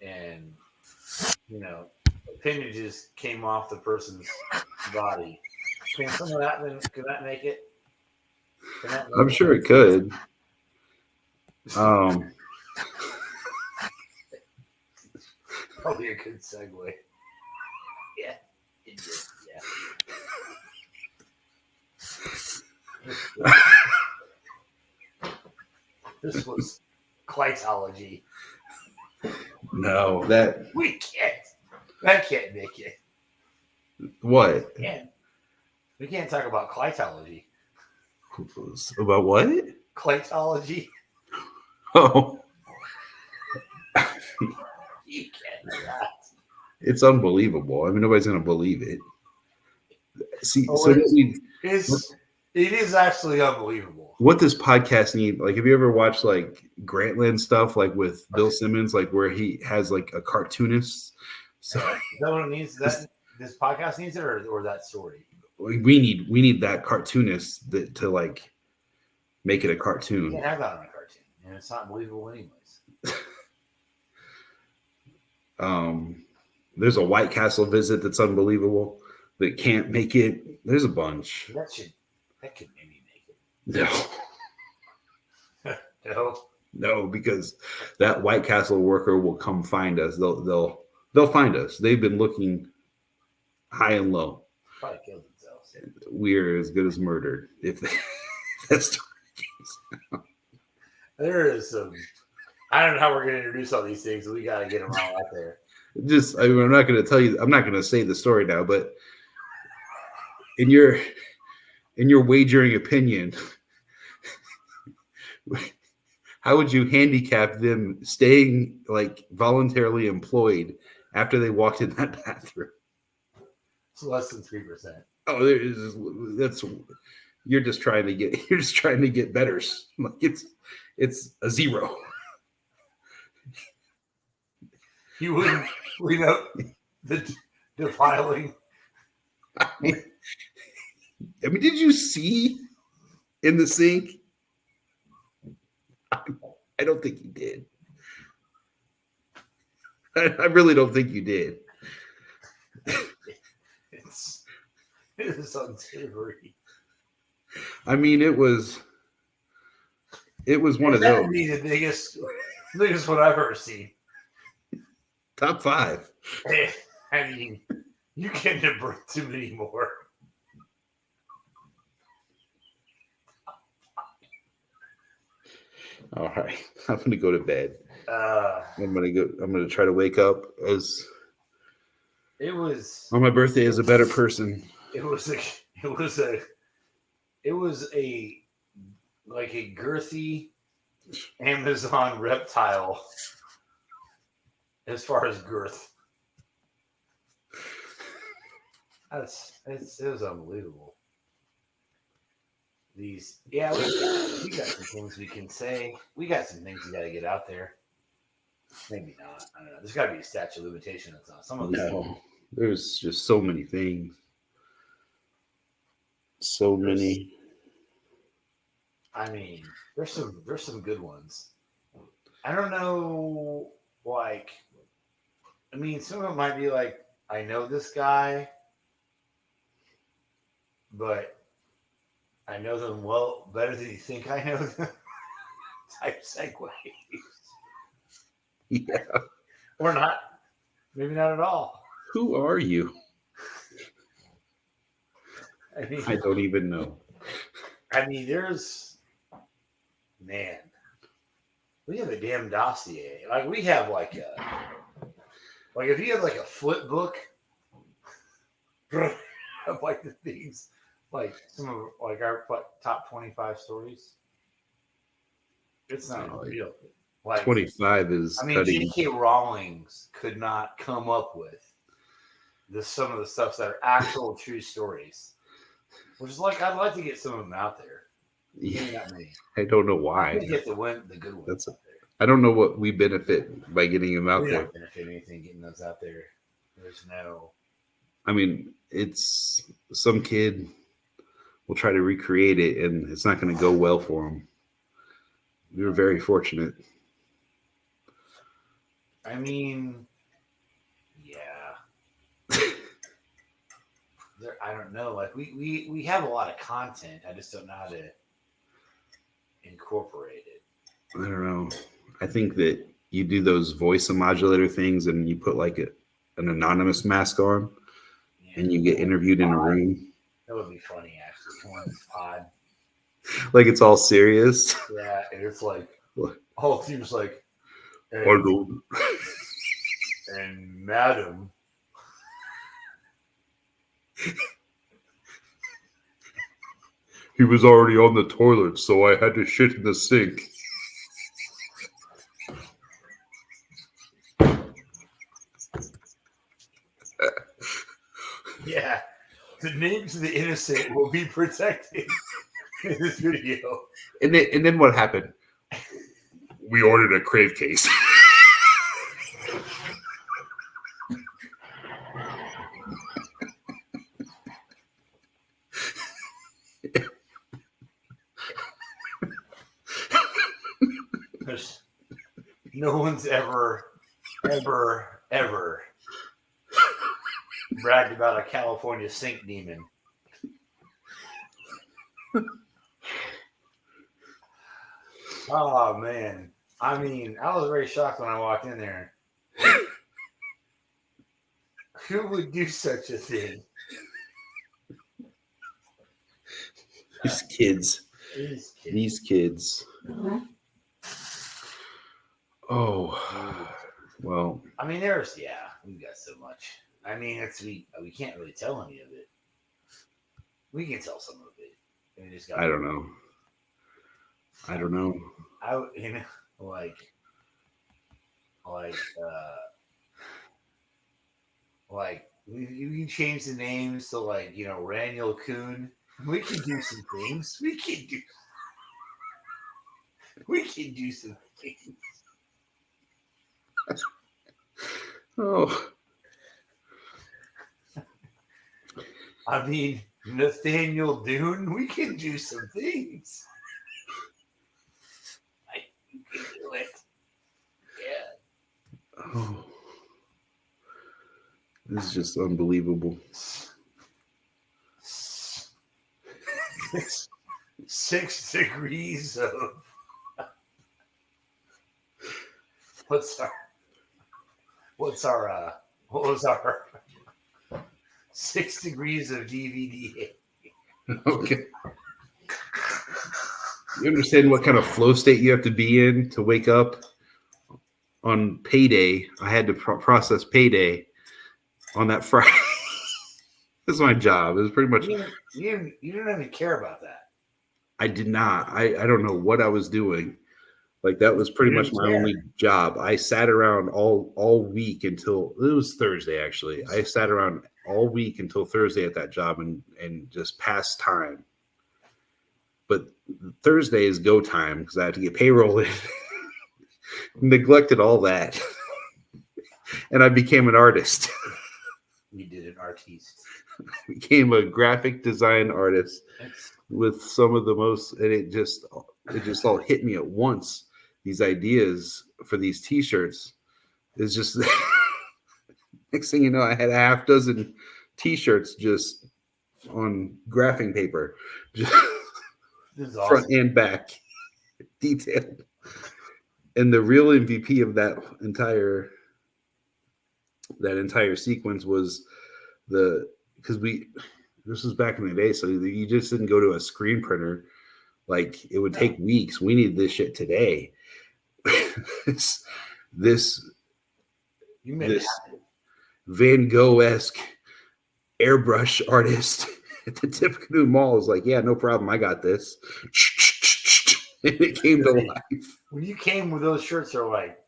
[SPEAKER 1] and appendages came off the person's body. Can some of that can that make it?
[SPEAKER 2] I'm sure it could.
[SPEAKER 1] Probably a good segue. Yeah. This was clitology.
[SPEAKER 2] No,
[SPEAKER 1] that can't make it.
[SPEAKER 2] What?
[SPEAKER 1] We can't talk about clitology.
[SPEAKER 2] About what?
[SPEAKER 1] Clitology.
[SPEAKER 2] Oh.
[SPEAKER 1] You can't do that.
[SPEAKER 2] It's unbelievable. I mean, nobody's going to believe it. See,
[SPEAKER 1] it is actually unbelievable.
[SPEAKER 2] What this podcast need, have you ever watched Grantland stuff, with Bill Simmons, where he has a cartoonist? So
[SPEAKER 1] is that what it needs? This podcast needs it, or that story?
[SPEAKER 2] We need that cartoonist to make it a cartoon.
[SPEAKER 1] You can't have that on a cartoon, and it's not believable anyways.
[SPEAKER 2] There's a White Castle visit that's unbelievable that can't make it. There's a bunch.
[SPEAKER 1] That could maybe make
[SPEAKER 2] it.
[SPEAKER 1] No.
[SPEAKER 2] No, because that White Castle worker will come find us. They'll find us. They've been looking high and low.
[SPEAKER 1] Probably killed themselves.
[SPEAKER 2] We're as good as murdered if that story comes out.
[SPEAKER 1] There is some. I don't know how we're going to introduce all these things. We got to get them all out there.
[SPEAKER 2] I'm not going to tell you. I'm not going to say the story now, but in your wagering opinion, how would you handicap them staying like voluntarily employed after they walked in that bathroom?
[SPEAKER 1] It's less than 3%.
[SPEAKER 2] Oh, that's you're just trying to get betters. Like it's a zero.
[SPEAKER 1] You wouldn't clean up the defiling.
[SPEAKER 2] I mean, did you see in the sink? I don't think you did. I really don't think you did.
[SPEAKER 1] It is unsavory.
[SPEAKER 2] I mean, it was one of
[SPEAKER 1] That
[SPEAKER 2] those.
[SPEAKER 1] would be the biggest one I've ever seen.
[SPEAKER 2] Top 5.
[SPEAKER 1] I mean, you can't have birthed too many more.
[SPEAKER 2] All right, I'm gonna go to bed.
[SPEAKER 1] I'm
[SPEAKER 2] gonna try to wake up as
[SPEAKER 1] it was
[SPEAKER 2] on my birthday as a better person.
[SPEAKER 1] It was a like a girthy Amazon reptile as far as girth. It was unbelievable. We got some things we can say. We got some things we got to get out there. Maybe not. I don't know. There's got to be a statute of limitation on some of this.
[SPEAKER 2] No, there's just so many things. So many.
[SPEAKER 1] I mean, there's some good ones. I don't know, like, I mean, some of it might be like, I know this guy, but I know them well better than you think I know them. Type segue.
[SPEAKER 2] Yeah.
[SPEAKER 1] Or not. Maybe not at all.
[SPEAKER 2] Who are you?
[SPEAKER 1] I mean,
[SPEAKER 2] I don't even know.
[SPEAKER 1] I mean, we have a damn dossier. Like, we have like if you have like a flip book of like the things, like some of like our top 25 stories. It's not real. Like
[SPEAKER 2] 25 is.
[SPEAKER 1] I mean, J.K. Rowling's could not come up with some of the stuff that are actual true stories. Which is like, I'd like to get some of them out there.
[SPEAKER 2] Yeah, I don't know why.
[SPEAKER 1] You get the good ones out there.
[SPEAKER 2] I don't know what we benefit by getting them out there.
[SPEAKER 1] We don't benefit anything getting those out there. There's no.
[SPEAKER 2] I mean, it's some kid will try to recreate it, and it's not going to go well for him. We were very fortunate.
[SPEAKER 1] I mean, yeah. I don't know. Like we have a lot of content. I just don't know how to incorporate it.
[SPEAKER 2] I don't know. I think that you do those voice modulator things, and you put like an anonymous mask on, and you get interviewed in a room.
[SPEAKER 1] That would be funny, actually. Come on this pod.
[SPEAKER 2] Like it's all serious.
[SPEAKER 1] Yeah, and it's like all teams like. And madam.
[SPEAKER 2] He was already on the toilet, so I had to shit in the sink.
[SPEAKER 1] Yeah, the names of the innocent will be protected in this video.
[SPEAKER 2] And then what happened? We ordered a crave case.
[SPEAKER 1] No one's ever bragged about a California sink demon. Oh man. I mean, I was very shocked when I walked in there. Who would do such a thing?
[SPEAKER 2] These kids. Oh, well.
[SPEAKER 1] I mean, we've got so much. I mean, we can't really tell any of it. We can tell some of it. We just got.
[SPEAKER 2] I don't know.
[SPEAKER 1] You know, like you can change the names to like, you know, Raniel Coon. We can do some things. We can do some things.
[SPEAKER 2] Oh.
[SPEAKER 1] I mean, Nathaniel Dune, we can do some things. You can do it. Yeah.
[SPEAKER 2] Oh. This is just unbelievable.
[SPEAKER 1] 6 degrees of what was our 6 degrees of DVD?
[SPEAKER 2] Okay. You understand what kind of flow state you have to be in to wake up on payday? I had to process payday on that Friday. That's my job. It was pretty much.
[SPEAKER 1] You didn't even care about that.
[SPEAKER 2] I did not. I don't know what I was doing. Like that was pretty much my only job. I sat around all week until it was Thursday. Actually, I sat around all week until Thursday at that job and just passed time. But Thursday is go time because I had to get payroll in. Neglected all that, and I became an artist.
[SPEAKER 1] You did an artiste.
[SPEAKER 2] Became a graphic design artist with some of the most, and it just all hit me at once. These ideas for these T-shirts is just next thing you know, I had a half dozen T-shirts just on graphing paper, just awesome. Front and back, detailed. And the real MVP of that entire sequence was because this was back in the day, so you just didn't go to a screen printer. Like it would take weeks. We needed this shit today. this Van Gogh-esque airbrush artist at the Tippecanoe Mall is like, yeah, no problem. I got this. And it came to life.
[SPEAKER 1] When you came with those shirts, are like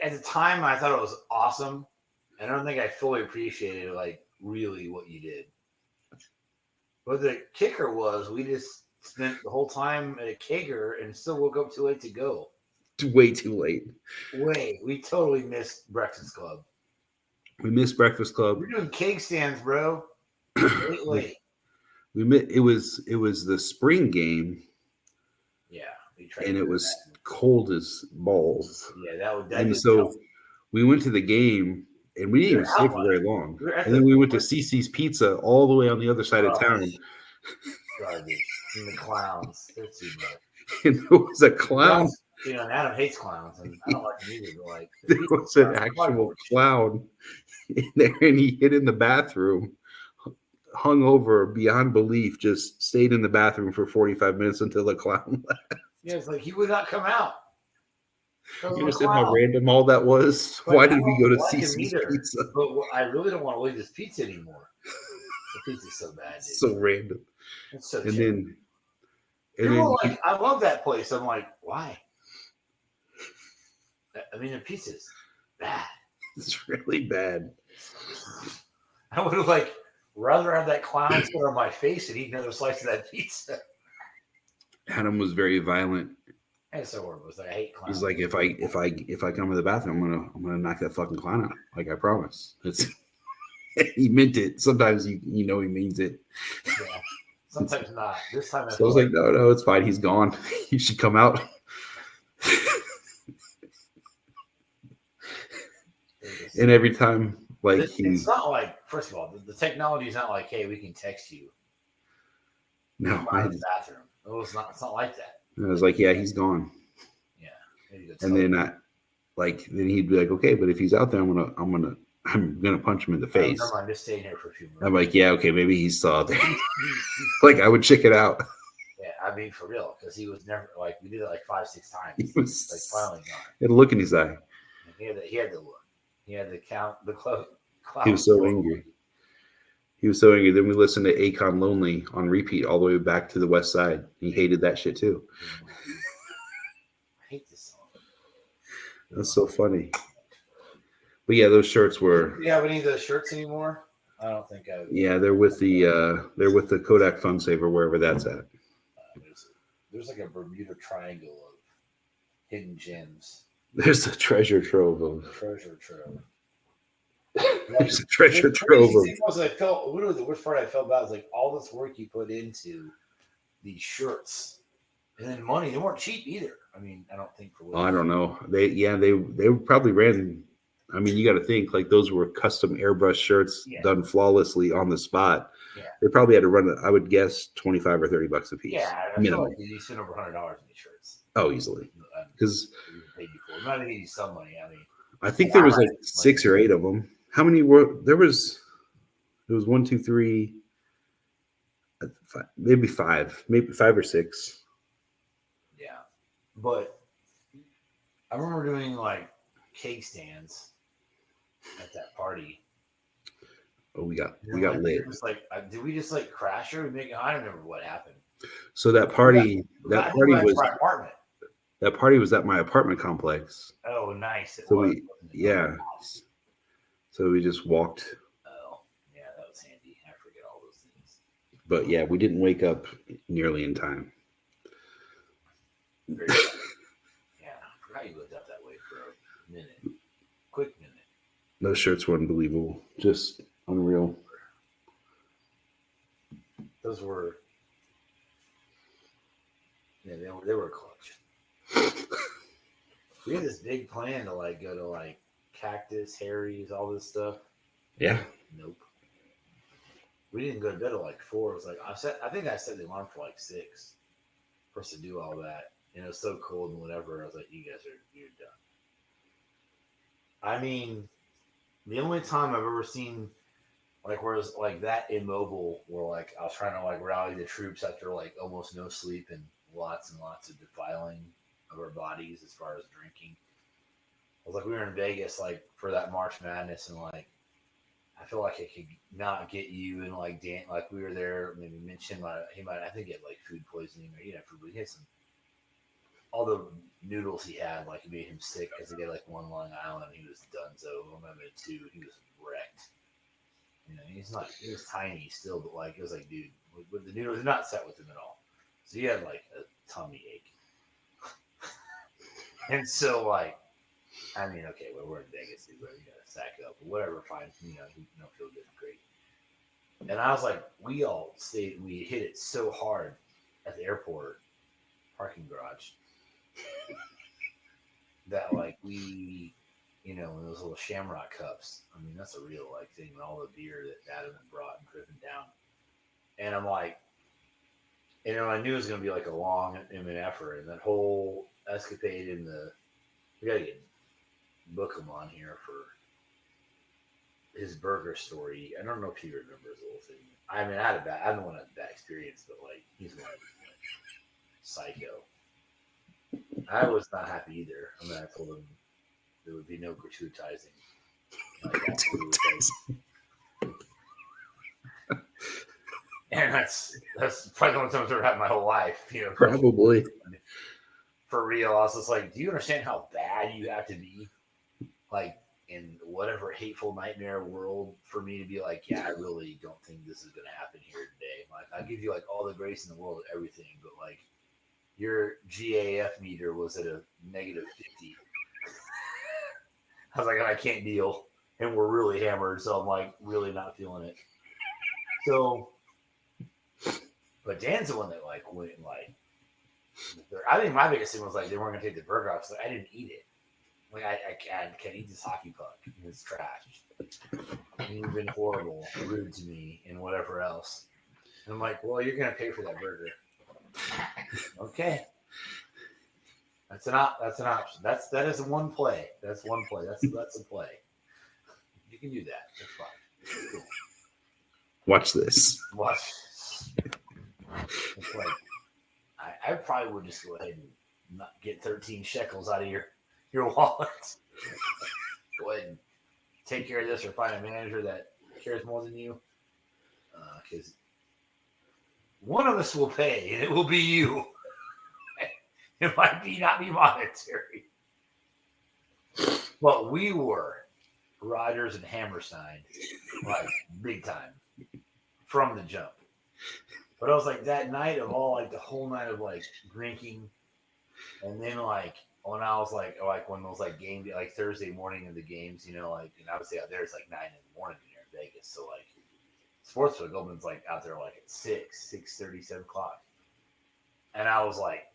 [SPEAKER 1] at the time, I thought it was awesome. I don't think I fully appreciated like really what you did. But the kicker was we just spent the whole time at a kegger and still woke up too late to go.
[SPEAKER 2] Way too late.
[SPEAKER 1] We totally missed Breakfast Club.
[SPEAKER 2] We missed Breakfast Club.
[SPEAKER 1] We're doing cake stands, bro. Late.
[SPEAKER 2] It was the spring game.
[SPEAKER 1] Yeah.
[SPEAKER 2] And it was cold as balls.
[SPEAKER 1] Yeah,
[SPEAKER 2] and so help. We went to the game and we didn't even stay for very long. And then we went to CC's Pizza all the way on the other side of town.
[SPEAKER 1] Garbage. And the clowns. They're too much.
[SPEAKER 2] And there was a clown.
[SPEAKER 1] You know, and Adam hates clowns, and I don't like them either. But like,
[SPEAKER 2] there was an actual clown in there, and he hid in the bathroom, hung over beyond belief, just stayed in the bathroom for 45 minutes until the clown left.
[SPEAKER 1] Yeah, it's like he would not come out.
[SPEAKER 2] You understand how random all that was? Why did we go to CC's Pizza?
[SPEAKER 1] But I really don't want to leave this pizza anymore. The pizza's so bad. Dude.
[SPEAKER 2] So random.
[SPEAKER 1] It's so
[SPEAKER 2] and
[SPEAKER 1] then I love that place. I'm like, why? I mean, the pizza's bad.
[SPEAKER 2] It's really bad.
[SPEAKER 1] I would have rather have that clown sit on my face and eat another slice of that pizza.
[SPEAKER 2] Adam was very violent.
[SPEAKER 1] And so horrible. It's like, I hate clowns.
[SPEAKER 2] He's like, if I come to the bathroom, I'm gonna knock that fucking clown out. Like I promise. He meant it. Sometimes you know he means it.
[SPEAKER 1] Yeah. Sometimes not. This time
[SPEAKER 2] I was like, no, it's fine. He's gone. You should come out. And every time,
[SPEAKER 1] it's not like, first of all, the technology is not like, hey, we can text you.
[SPEAKER 2] No,
[SPEAKER 1] in the bathroom. It's not like that.
[SPEAKER 2] I was like, yeah, he's gone.
[SPEAKER 1] Yeah.
[SPEAKER 2] And then then he'd be like, okay, but if he's out there, I'm gonna punch him in the face.
[SPEAKER 1] I'm just staying here for a few minutes.
[SPEAKER 2] I'm like, yeah, okay, maybe he's still out there. I would check it out.
[SPEAKER 1] Yeah, I mean, for real, because he was never we did it 5-6 times. He was finally gone.
[SPEAKER 2] He had a look in his eye.
[SPEAKER 1] He had the look. He had the cloud.
[SPEAKER 2] He was so angry. He was so angry. Then we listened to Akon Lonely on repeat all the way back to the West Side. He hated that shit too.
[SPEAKER 1] I hate this song.
[SPEAKER 2] That's so funny. But yeah, those shirts were.
[SPEAKER 1] Do you have any of those shirts anymore? I don't think I.
[SPEAKER 2] Yeah, they're with the Kodak Fun Saver wherever that's at.
[SPEAKER 1] There's like a Bermuda Triangle of hidden gems.
[SPEAKER 2] There's a treasure trove of.
[SPEAKER 1] Treasure trove.
[SPEAKER 2] There's a treasure trove of.
[SPEAKER 1] Was I felt literally the worst part I felt about is like all this work you put into these shirts, and then money. They weren't cheap either. I mean, I don't think for.
[SPEAKER 2] I don't know. They probably ran. I mean, you got to think like those were custom airbrush shirts done flawlessly on the spot. Yeah. They probably had to run, I would guess, $25 or $30 a piece. Yeah,
[SPEAKER 1] I feel like you spent over $100 on these shirts.
[SPEAKER 2] Oh, easily. Because
[SPEAKER 1] I'm not gonna give you some money. I mean,
[SPEAKER 2] I think there was like 6 or 8 of them. How many were there? Was 1, 2, 3, 5, maybe 5, maybe 5 or 6.
[SPEAKER 1] Yeah, but I remember doing like cake stands at that party.
[SPEAKER 2] Oh, we got lit.
[SPEAKER 1] Did we just like crash or make? I don't remember what happened.
[SPEAKER 2] So that party was my apartment. That party was at my apartment complex.
[SPEAKER 1] Oh, nice.
[SPEAKER 2] So So we just walked.
[SPEAKER 1] Oh, yeah, that was handy. I forget all those things.
[SPEAKER 2] But yeah, we didn't wake up nearly in time.
[SPEAKER 1] Yeah, I forgot you lived up that way for a minute. Quick minute.
[SPEAKER 2] Those shirts were unbelievable. Just unreal.
[SPEAKER 1] Those were, yeah, they were clutch. We had this big plan to like go to like Cactus, Harry's, all this stuff.
[SPEAKER 2] Yeah.
[SPEAKER 1] Nope. We didn't go to bed at like 4. It was like I think I set the alarm for like 6 for us to do all that. And it was so cold and whatever. I was like, you're done. I mean, the only time I've ever seen like where it was like that immobile, where like I was trying to like rally the troops after like almost no sleep and lots of defiling of our bodies as far as drinking. I was like, we were in Vegas like for that March Madness, and like I feel like I could not get you and like Dan, like we were there. Maybe mention he might I think get like food poisoning or food, but he had some. All the noodles he had, like, it made him sick because he had like 1 Long Island. He was donezo. I remember 2. He was wrecked. You know, he was tiny still, but like, it was like, dude, with the noodles, did not set with him at all. So he had like a tummy ache. And so, like, I mean, okay, well, we're in Vegas, you gotta sack up, but whatever, fine. You don't feel good, great. And I was like, we hit it so hard at the airport parking garage. That like we, in those little Shamrock cups. I mean, that's a real like thing. All the beer that Adam had brought and driven down, and I'm like, I knew it was gonna be like a long effort, and that whole escapade we gotta book him on here for his burger story. I don't know if he remembers the whole thing. I mean, I don't want a bad experience, but like he's one psycho. I was not happy either. I mean, I told him there would be no gratuitizing. And that's probably the only time I've ever had in my whole life.
[SPEAKER 2] Probably.
[SPEAKER 1] For real, I was just like, do you understand how bad you have to be? Like, in whatever hateful nightmare world for me to be like, yeah, I really don't think this is going to happen here today. Like, I give you like all the grace in the world, everything, but like, your GAF meter was at a -50. I was like, I can't deal. And we're really hammered, so I'm like really not feeling it. So, but Dan's the one that like went and like, I think my biggest thing was like they weren't gonna take the burger off, so I didn't eat it. Like I can't eat this hockey puck. It's trash. And you've been horrible, rude to me, and whatever else. And I'm like, well, you're gonna pay for that burger. Okay, that's an option. That is one play. That's one play. That's a play. You can do that. That's fine. Cool.
[SPEAKER 2] Watch this.
[SPEAKER 1] Watch. It's like I probably would just go ahead and not get 13 shekels out of your wallet. Go ahead and take care of this, or find a manager that cares more than you. because one of us will pay, and it will be you. It might not be monetary, but we were Rodgers and Hammerstein, like big time from the jump. But I was like that night of all, like the whole night of like drinking, and then like when I was like when those like game day, like Thursday morning of the games, you know, like and obviously out there it's like 9 a.m. here in Vegas, so like Sportsbook opens like out there like at 6:30, 7 o'clock, and I was like,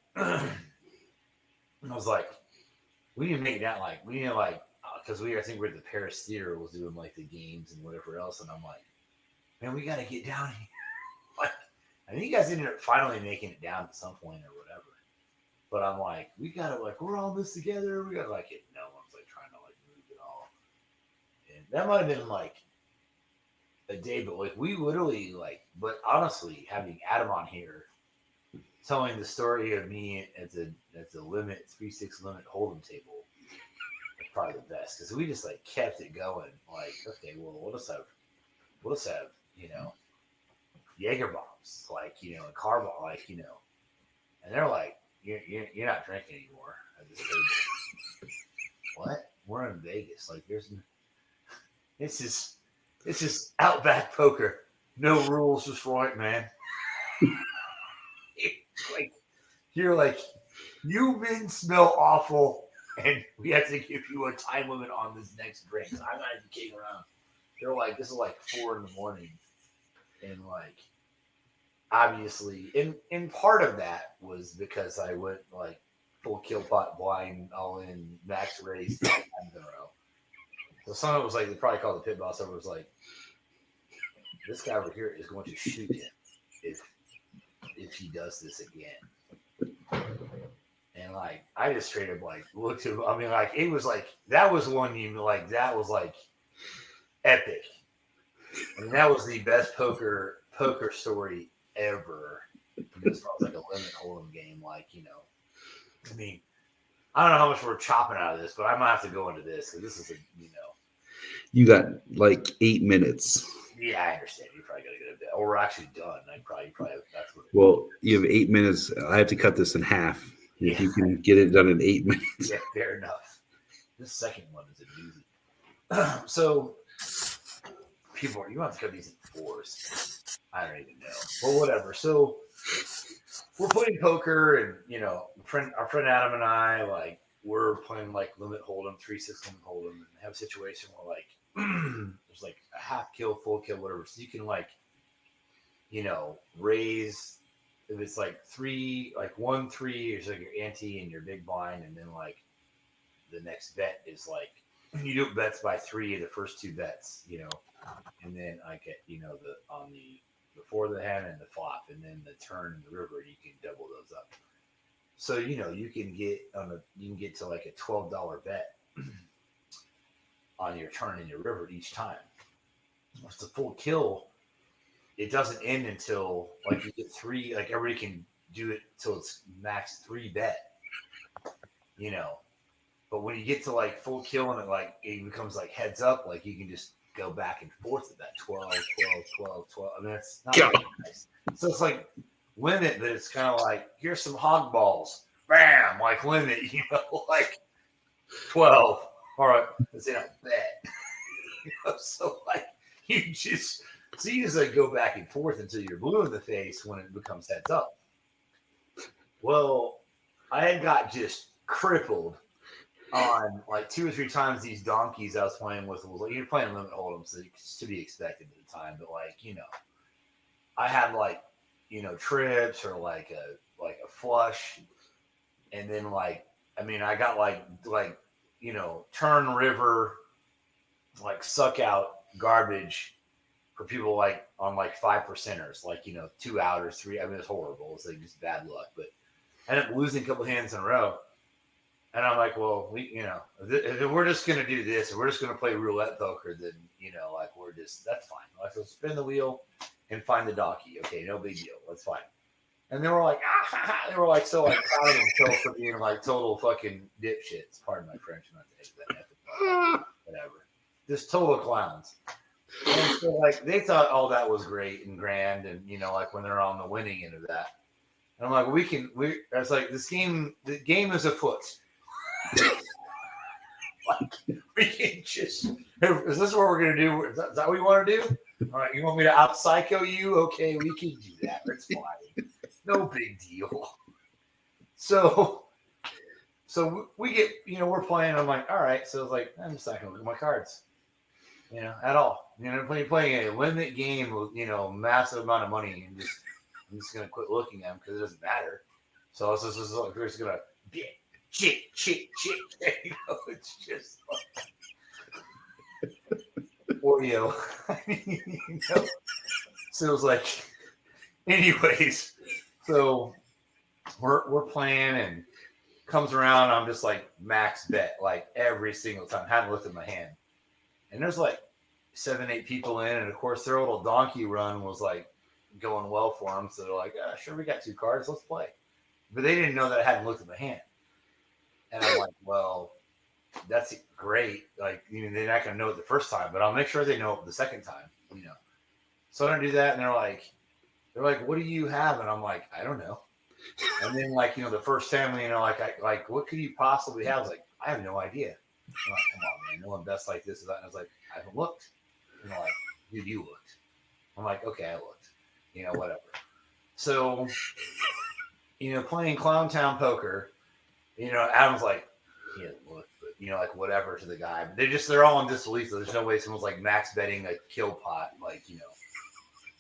[SPEAKER 1] we need to make that like we need to like because I think we're at the Paris Theater was doing like the games and whatever else, and I'm like, man, we got to get down here. Like, I think you guys ended up finally making it down at some point or whatever. But I'm like, we gotta like, we're all in this together. We gotta like, no one's like trying to like move it all. And that might have been like a day, but like we literally like, but honestly, having Adam on here, telling the story of me at the limit 3-6 limit hold'em table, is probably the best because we just like kept it going. Like, okay, well, we'll just have you know, Jaeger bombs, like you know, a car bomb, like you know, and they're like. You're not drinking anymore at this table. What? We're in Vegas. Like it's just outback poker. No rules, just right, man. Like you're like, you men smell awful, and we have to give you a time limit on this next drink. I'm not even kidding around. They're like, this is like 4 a.m, and like. Obviously, in part of that was because I went like full kill pot blind all in max race 5 times in a row. So some of it was like they probably called the pit boss over. Was like, this guy over here is going to shoot him if he does this again. And like I just straight up like looked at him. I mean, like it was like that was one you like that was like epic. I mean, that was the best poker story ever as far as like a limit hold'em game, like you know. I mean, I don't know how much we're chopping out of this, but I might have to go into this because this is a you know.
[SPEAKER 2] You got like 8 minutes.
[SPEAKER 1] Yeah, I understand. You probably got to get a bit, or we're actually done. I probably that's what.
[SPEAKER 2] Well, you have 8 minutes. I have to cut this in half. If you can get it done in 8 minutes.
[SPEAKER 1] Yeah, fair enough. This second one is a doozy. So, people, you have to cut these in 4s. I don't even know. Well, whatever. So we're playing poker, and you know, our friend Adam and I, like, we're playing like limit hold'em, 3-6 limit hold'em, and have a situation where like there's like a half kill, full kill, whatever. So you can like, you know, raise if it's like 3, like 1-3 is like your ante and your big blind, and then like the next bet is like you do bets by 3 of the first 2 bets, you know, and then I get you know on the before the hand and the flop, and then the turn and the river, you can double those up. So you know you can get to like a $12 bet on your turn and your river each time. It's a full kill. It doesn't end until like you get 3. Like everybody can do it till it's max 3 bet. You know, but when you get to like full kill and it becomes like heads up, like you can just go back and forth at that 12. I mean, it's not really nice. So it's like limit, but it's kind of like here's some hog balls, bam, like limit, you know, like 12. All right, let's say I bet. You know, so like you just like go back and forth until you're blue in the face when it becomes heads up. Well, I had got just crippled on like 2 or 3 times. These donkeys I was playing with was like you're playing limit hold'em, so it's to be expected at the time. But like you know, I had like you know trips or like a flush, and then like I mean I got like you know turn river, like suck out garbage for people like on like 5%ers, like you know 2 out or 3. I mean it's horrible. It's like just bad luck, but I ended up losing a couple hands in a row. And I'm like, well, if we're just going to do this, and we're just going to play roulette poker, then, you know, like, that's fine. Like, so spin the wheel and find the donkey. Okay, no big deal. That's fine. And they were like, they were like, so like proud of themselves for being like total fucking dipshits. Pardon my French, not to hate that. Whatever. Just total clowns. And so like they thought all that was great and grand, and like when they're on the winning end of that. And I'm like, I was like, the game is afoot. Like, we can just, is this what we're going to do? Is that what you want to do? All right, you want me to out psycho you? Okay, we can do that. That's fine. No big deal. So we get, we're playing. I'm like, all right. So it's like, I'm just not going to look at my cards, at all. Playing a limit game with, massive amount of money, and I'm just going to quit looking at them because it doesn't matter. So it's just like, we're just going to, chick. It's just like Oreo. So it was like, anyways. So we're playing and comes around. I'm just like max bet like every single time. Haven't looked at my hand, and there's like 7-8 people in, and of course their little donkey run was like going well for them. So they're like, sure, we got 2 cards, let's play. But they didn't know that I hadn't looked at my hand. And I'm like, well, that's great. Like, they're not going to know it the first time, but I'll make sure they know it the second time, So I don't do that. And they're like, what do you have? And I'm like, I don't know. And then like, the first family, like, what could you possibly have? I was like, I have no idea. I'm like, come on, man. No one bets like this or that. And I was like, I haven't looked. And they're like, dude, you looked. I'm like, okay, I looked. Whatever. So, playing Clown Town Poker, Adam's like, yeah, look, but like whatever to the guy. But they're all in disbelief. So there's no way someone's like max betting a kill pot, like,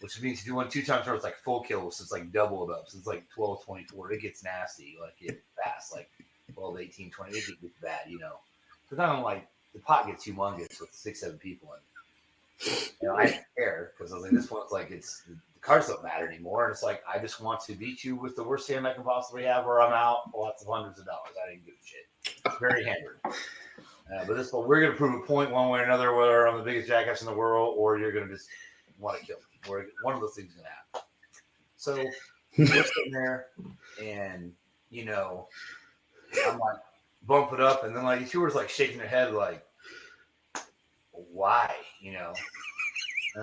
[SPEAKER 1] which means if you win 2 times, it's like full kills. So it's like double it up. So it's like 12, 24. It gets nasty. Like it fast, like 12, 18, 20. It gets bad, So then I'm like, the pot gets humongous with 6, 7 people in. I didn't care because I was like, this one's like, the cards don't matter anymore. And it's like, I just want to beat you with the worst hand I can possibly have, or I'm out lots of hundreds of dollars. I didn't give a shit. Very hammered. But this one, we're going to prove a point one way or another, whether I'm the biggest jackass in the world or you're going to just want to kill me. Or one of those things is going to happen. So we're sitting there, and, I'm like, bump it up. And then, like, these people are like shaking their head, like, why? And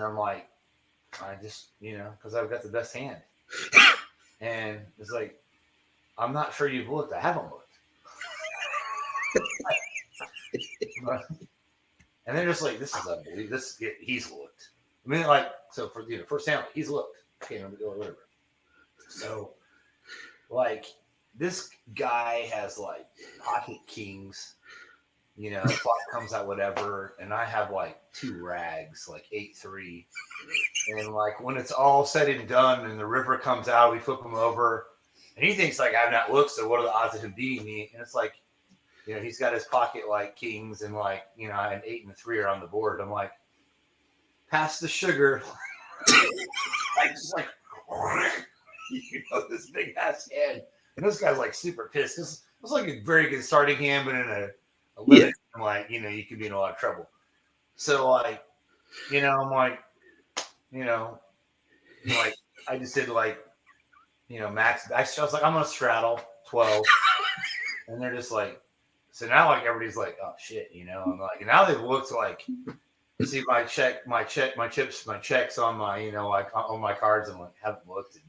[SPEAKER 1] I'm like, I just, because I've got the best hand. And it's like, I'm not sure you've looked. I haven't looked. And they're just like, this is unbelievable. He's looked. I mean, like, so for first family, he's looked. Okay, whatever. So, like, this guy has like pocket kings. Flop comes out whatever, and I have like 2 rags, like 8-3. And like when it's all said and done, and the river comes out, we flip him over, and he thinks like I've not looked. So what are the odds of him beating me? And it's like, he's got his pocket like kings, and like an 8 and a 3 are on the board. I'm like, pass the sugar. I just like, this big ass hand, and this guy's like super pissed. This was like a very good starting hand, but in a limit, like you could be in a lot of trouble. So like, I'm like, like I just did like, max. I was like, I'm gonna straddle 12, and they're just like, so now like everybody's like, oh shit, I'm like, and now they've looked like, see my checks on my, like on my cards, and like haven't looked. And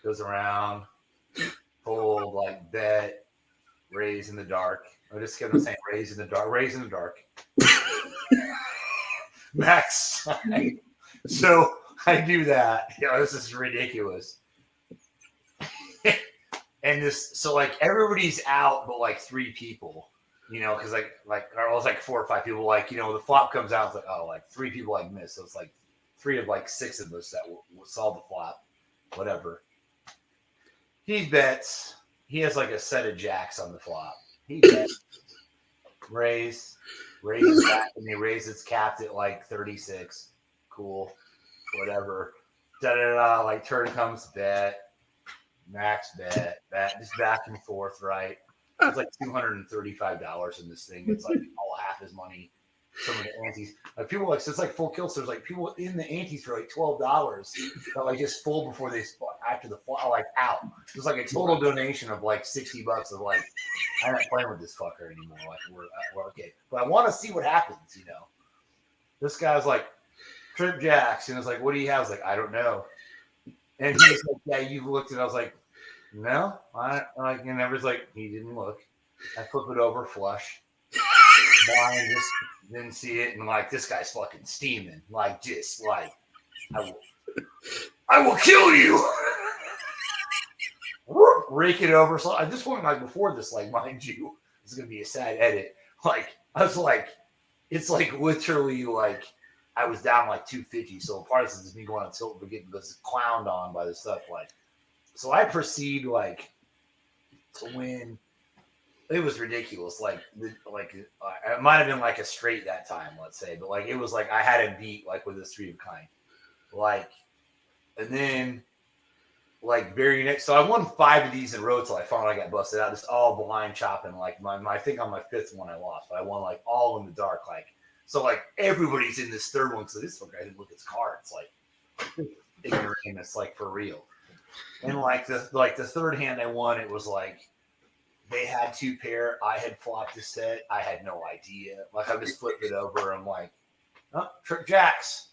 [SPEAKER 1] goes around, fold, like bet, raise in the dark. I just kept on saying raise in the dark. Max. So I do that. This is ridiculous. And so like everybody's out, but like 3 people, because or it was like 4 or 5 people. Like, the flop comes out. It's like, oh, like 3 people like miss. So it's like 3 of like 6 of us that will solve the flop, whatever. He bets. He has like a set of jacks on the flop. He bets. Raises back, and he raises capped at like 36. Cool. Whatever. Da-da-da. Like turn comes, bet. Max bet. Just back and forth, right? It's like $235 in this thing. It's like all half his money. Some of the antes, like people like, so it's like full kill. So there's like people in the antes for like $12 that like just full before they after the like out. It's like a total donation of like $60 of like, I'm not playing with this fucker anymore. Like we're okay, but I want to see what happens. This guy's like, Trip Jacks. And I was like, what do you have? I was like, I don't know. And he was like, yeah, you've looked. And I was like, no. I like, and everyone's like, he didn't look. I flip it over, flush. Blind, just didn't see it. And like, this guy's fucking steaming. Like, just like, I will kill you. Rake it over. So at this point, like before this, like, mind you, it's going to be a sad edit. Like, I was like, it's like literally like, I was down like 250. So part of this is me going on tilt, but getting this clowned on by this stuff. Like, so I proceed like to win. It was ridiculous. Like it might have been like a straight that time, let's say, but like it was like I had him beat like with this 3 of kind. Like, and then like very next, so I won 5 of these in a row till I finally got busted out. Just all blind chopping. Like my I think on my 5th one I lost, but I won like all in the dark. Like, so like everybody's in this third one. So this one guy didn't look at his cards. Like ignoramus, like for real. And like the third hand I won, it was like they had 2 pair. I had flopped a set. I had no idea. Like I just flipped it over. I'm like, oh, Trip Jacks.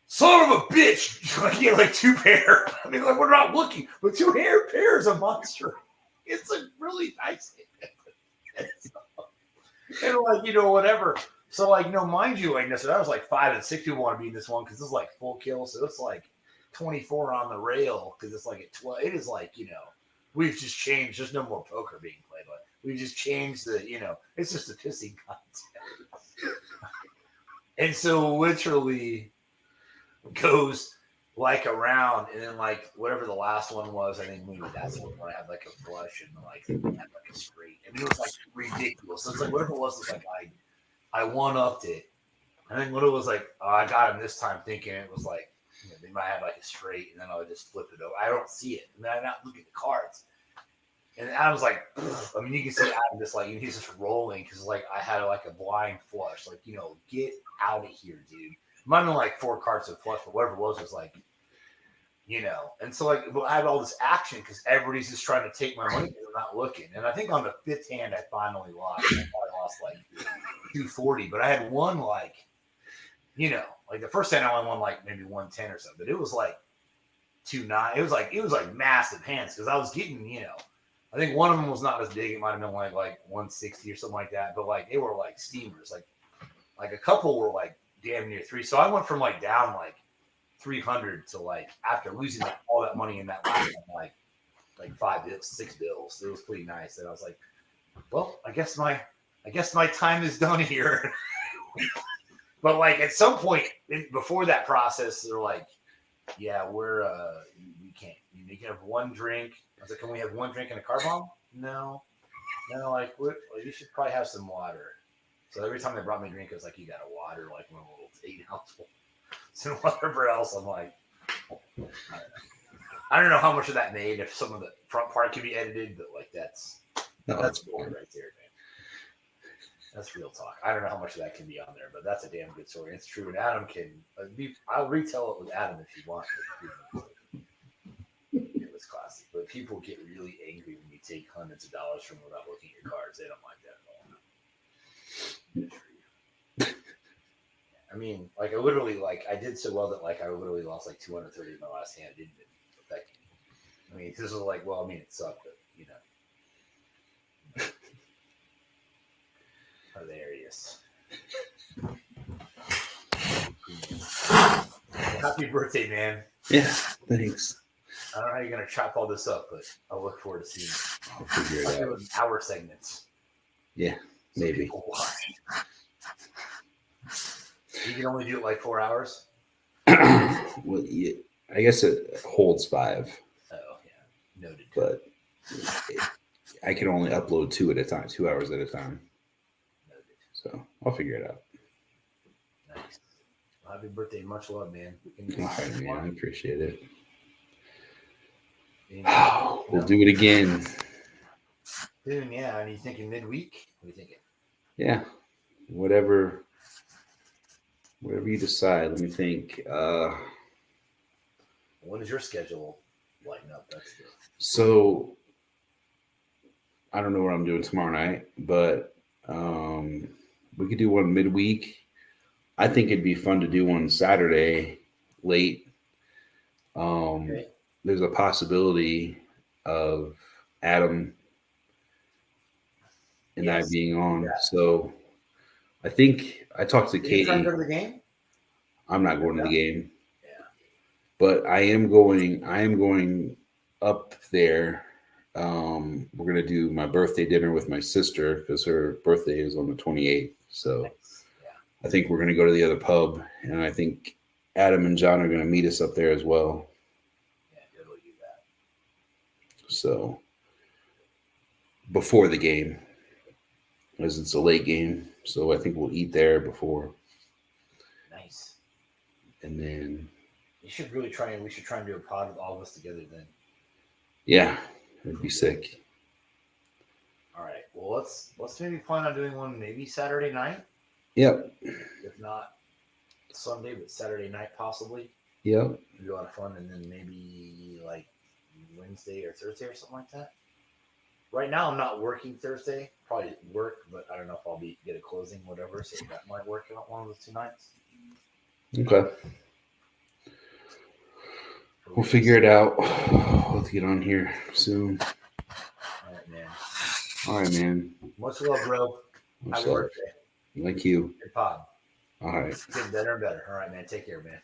[SPEAKER 1] Son of a bitch! Like, you had like 2 pair. I mean, like we're not looking, but 2 pair is a monster. It's a really nice hand. And like, you know, whatever. So like, you know, mind you, like this, I was like 5 and 6 people want to be in this one because this is like full kill. So it's like 24 on the rail because it's like at 12. It is like, you know, we've just changed. There's no more poker being played. Like we just changed the, you know, it's just a pissing contest. And so literally goes like around, and then like whatever the last one was, I think maybe that's when I had like a flush and like had like a straight. I mean, it was like ridiculous. So it's like whatever it was like I one-upped it. And then what it was like, oh, I got him this time thinking it was like, you know, they might have like a straight, and then I would just flip it over. I don't see it. And then I not look at the cards. And Adam's like, I mean, you can see Adam just like, he's just rolling because like I had like a blind flush. Like, you know, get out of here, dude. Might have been like 4 cards of flush, but whatever it was like, you know. And so like I had all this action because everybody's just trying to take my money because they're not looking. And I think on the 5th hand I finally lost. I probably lost like 240, but I had won like, you know, like the first hand I only won like maybe 110 or something. But it was like 2-9. It was like massive hands because I was getting, you know, I think one of them was not as big. It might have been like 160 or something like that. But like they were like steamers. Like a couple were like damn near 3. So I went from like down like 300 to like after losing like all that money in that last one, like 5 bills, 6 bills. It was pretty nice. And I was like, well, I guess my time is done here. But like at some point before that process, they're like, yeah, we can't. You can have 1 drink. I was like, can we have 1 drink and a car bomb? No, like you should probably have some water. So every time they brought me a drink, it was like, you got a water, like one little 8-ounce bowl. So whatever else, I'm like, I don't know how much of that made. If some of the front part can be edited, but like that's cool right there, man. That's real talk. I don't know how much of that can be on there, but that's a damn good story. It's true, and Adam can. I'll retell it with Adam if you want. It was classic, but people get really angry when you take hundreds of dollars from them without looking at your cards. They don't like that at all. I mean, like I literally, like I did so well that like I literally lost like 230 in my last hand. It didn't affect me. I mean, this was like, well, I mean, it sucked, but you know, hilarious. Happy birthday, man!
[SPEAKER 2] Yeah, thanks.
[SPEAKER 1] I don't know how you're gonna chop all this up, but I'll look forward to seeing it.
[SPEAKER 2] I'll figure it out.
[SPEAKER 1] Doing hour segments.
[SPEAKER 2] Yeah,
[SPEAKER 1] so
[SPEAKER 2] maybe.
[SPEAKER 1] People watch. You can only do it like 4 hours.
[SPEAKER 2] Well, yeah, I guess it holds 5.
[SPEAKER 1] Oh yeah, noted.
[SPEAKER 2] But I can only upload 2 at a time, 2 hours at a time.
[SPEAKER 1] Noted.
[SPEAKER 2] So I'll figure it out.
[SPEAKER 1] Nice. Well, happy birthday, much love, man.
[SPEAKER 2] All right, man. I appreciate it.
[SPEAKER 1] Oh,
[SPEAKER 2] we'll do it again.
[SPEAKER 1] Soon, yeah. Are you thinking midweek? What are you thinking?
[SPEAKER 2] Yeah, whatever you decide. Let me think.
[SPEAKER 1] When is your schedule lighten up? That's good.
[SPEAKER 2] So I don't know what I'm doing tomorrow night, but we could do one midweek, I think it'd be fun to do one Saturday late.
[SPEAKER 1] Okay.
[SPEAKER 2] There's a possibility of Adam and I
[SPEAKER 1] Yes.
[SPEAKER 2] being
[SPEAKER 1] Do
[SPEAKER 2] on.
[SPEAKER 1] that.
[SPEAKER 2] So I think I talked to
[SPEAKER 1] Are you trying to
[SPEAKER 2] Katie.
[SPEAKER 1] go to the game?
[SPEAKER 2] I'm not going to the game,
[SPEAKER 1] Yeah.
[SPEAKER 2] but I am going. I am going up there. We're gonna do my birthday dinner with my sister because her birthday is on the 28th. So
[SPEAKER 1] Nice. Yeah.
[SPEAKER 2] I think we're gonna go to the other pub, and I think Adam and John are gonna meet us up there as well.
[SPEAKER 1] Yeah, totally do that.
[SPEAKER 2] So before the game, as it's a late game, so I think we'll eat there before,
[SPEAKER 1] Nice.
[SPEAKER 2] and then
[SPEAKER 1] You should really try and we should try and do a pod with all of us together then.
[SPEAKER 2] yeah, it'd be sick.
[SPEAKER 1] All right. Well, let's maybe plan on doing one maybe Saturday night,
[SPEAKER 2] Yep,
[SPEAKER 1] if not Sunday, but Saturday night possibly.
[SPEAKER 2] yep.
[SPEAKER 1] It'd be a lot of fun, and then maybe like Wednesday or Thursday or something like that. Right now, I'm not working Thursday. Probably work, but I don't know if I'll be get a closing, whatever. So that might work out one of those 2 nights.
[SPEAKER 2] Okay, we'll figure it out. We'll get on here soon.
[SPEAKER 1] All right, man.
[SPEAKER 2] All right, man.
[SPEAKER 1] Much love, bro.
[SPEAKER 2] What's
[SPEAKER 1] Happy
[SPEAKER 2] up?
[SPEAKER 1] birthday.
[SPEAKER 2] Like you.
[SPEAKER 1] Good pod.
[SPEAKER 2] All right.
[SPEAKER 1] Getting better and better. All right, man. Take care, man.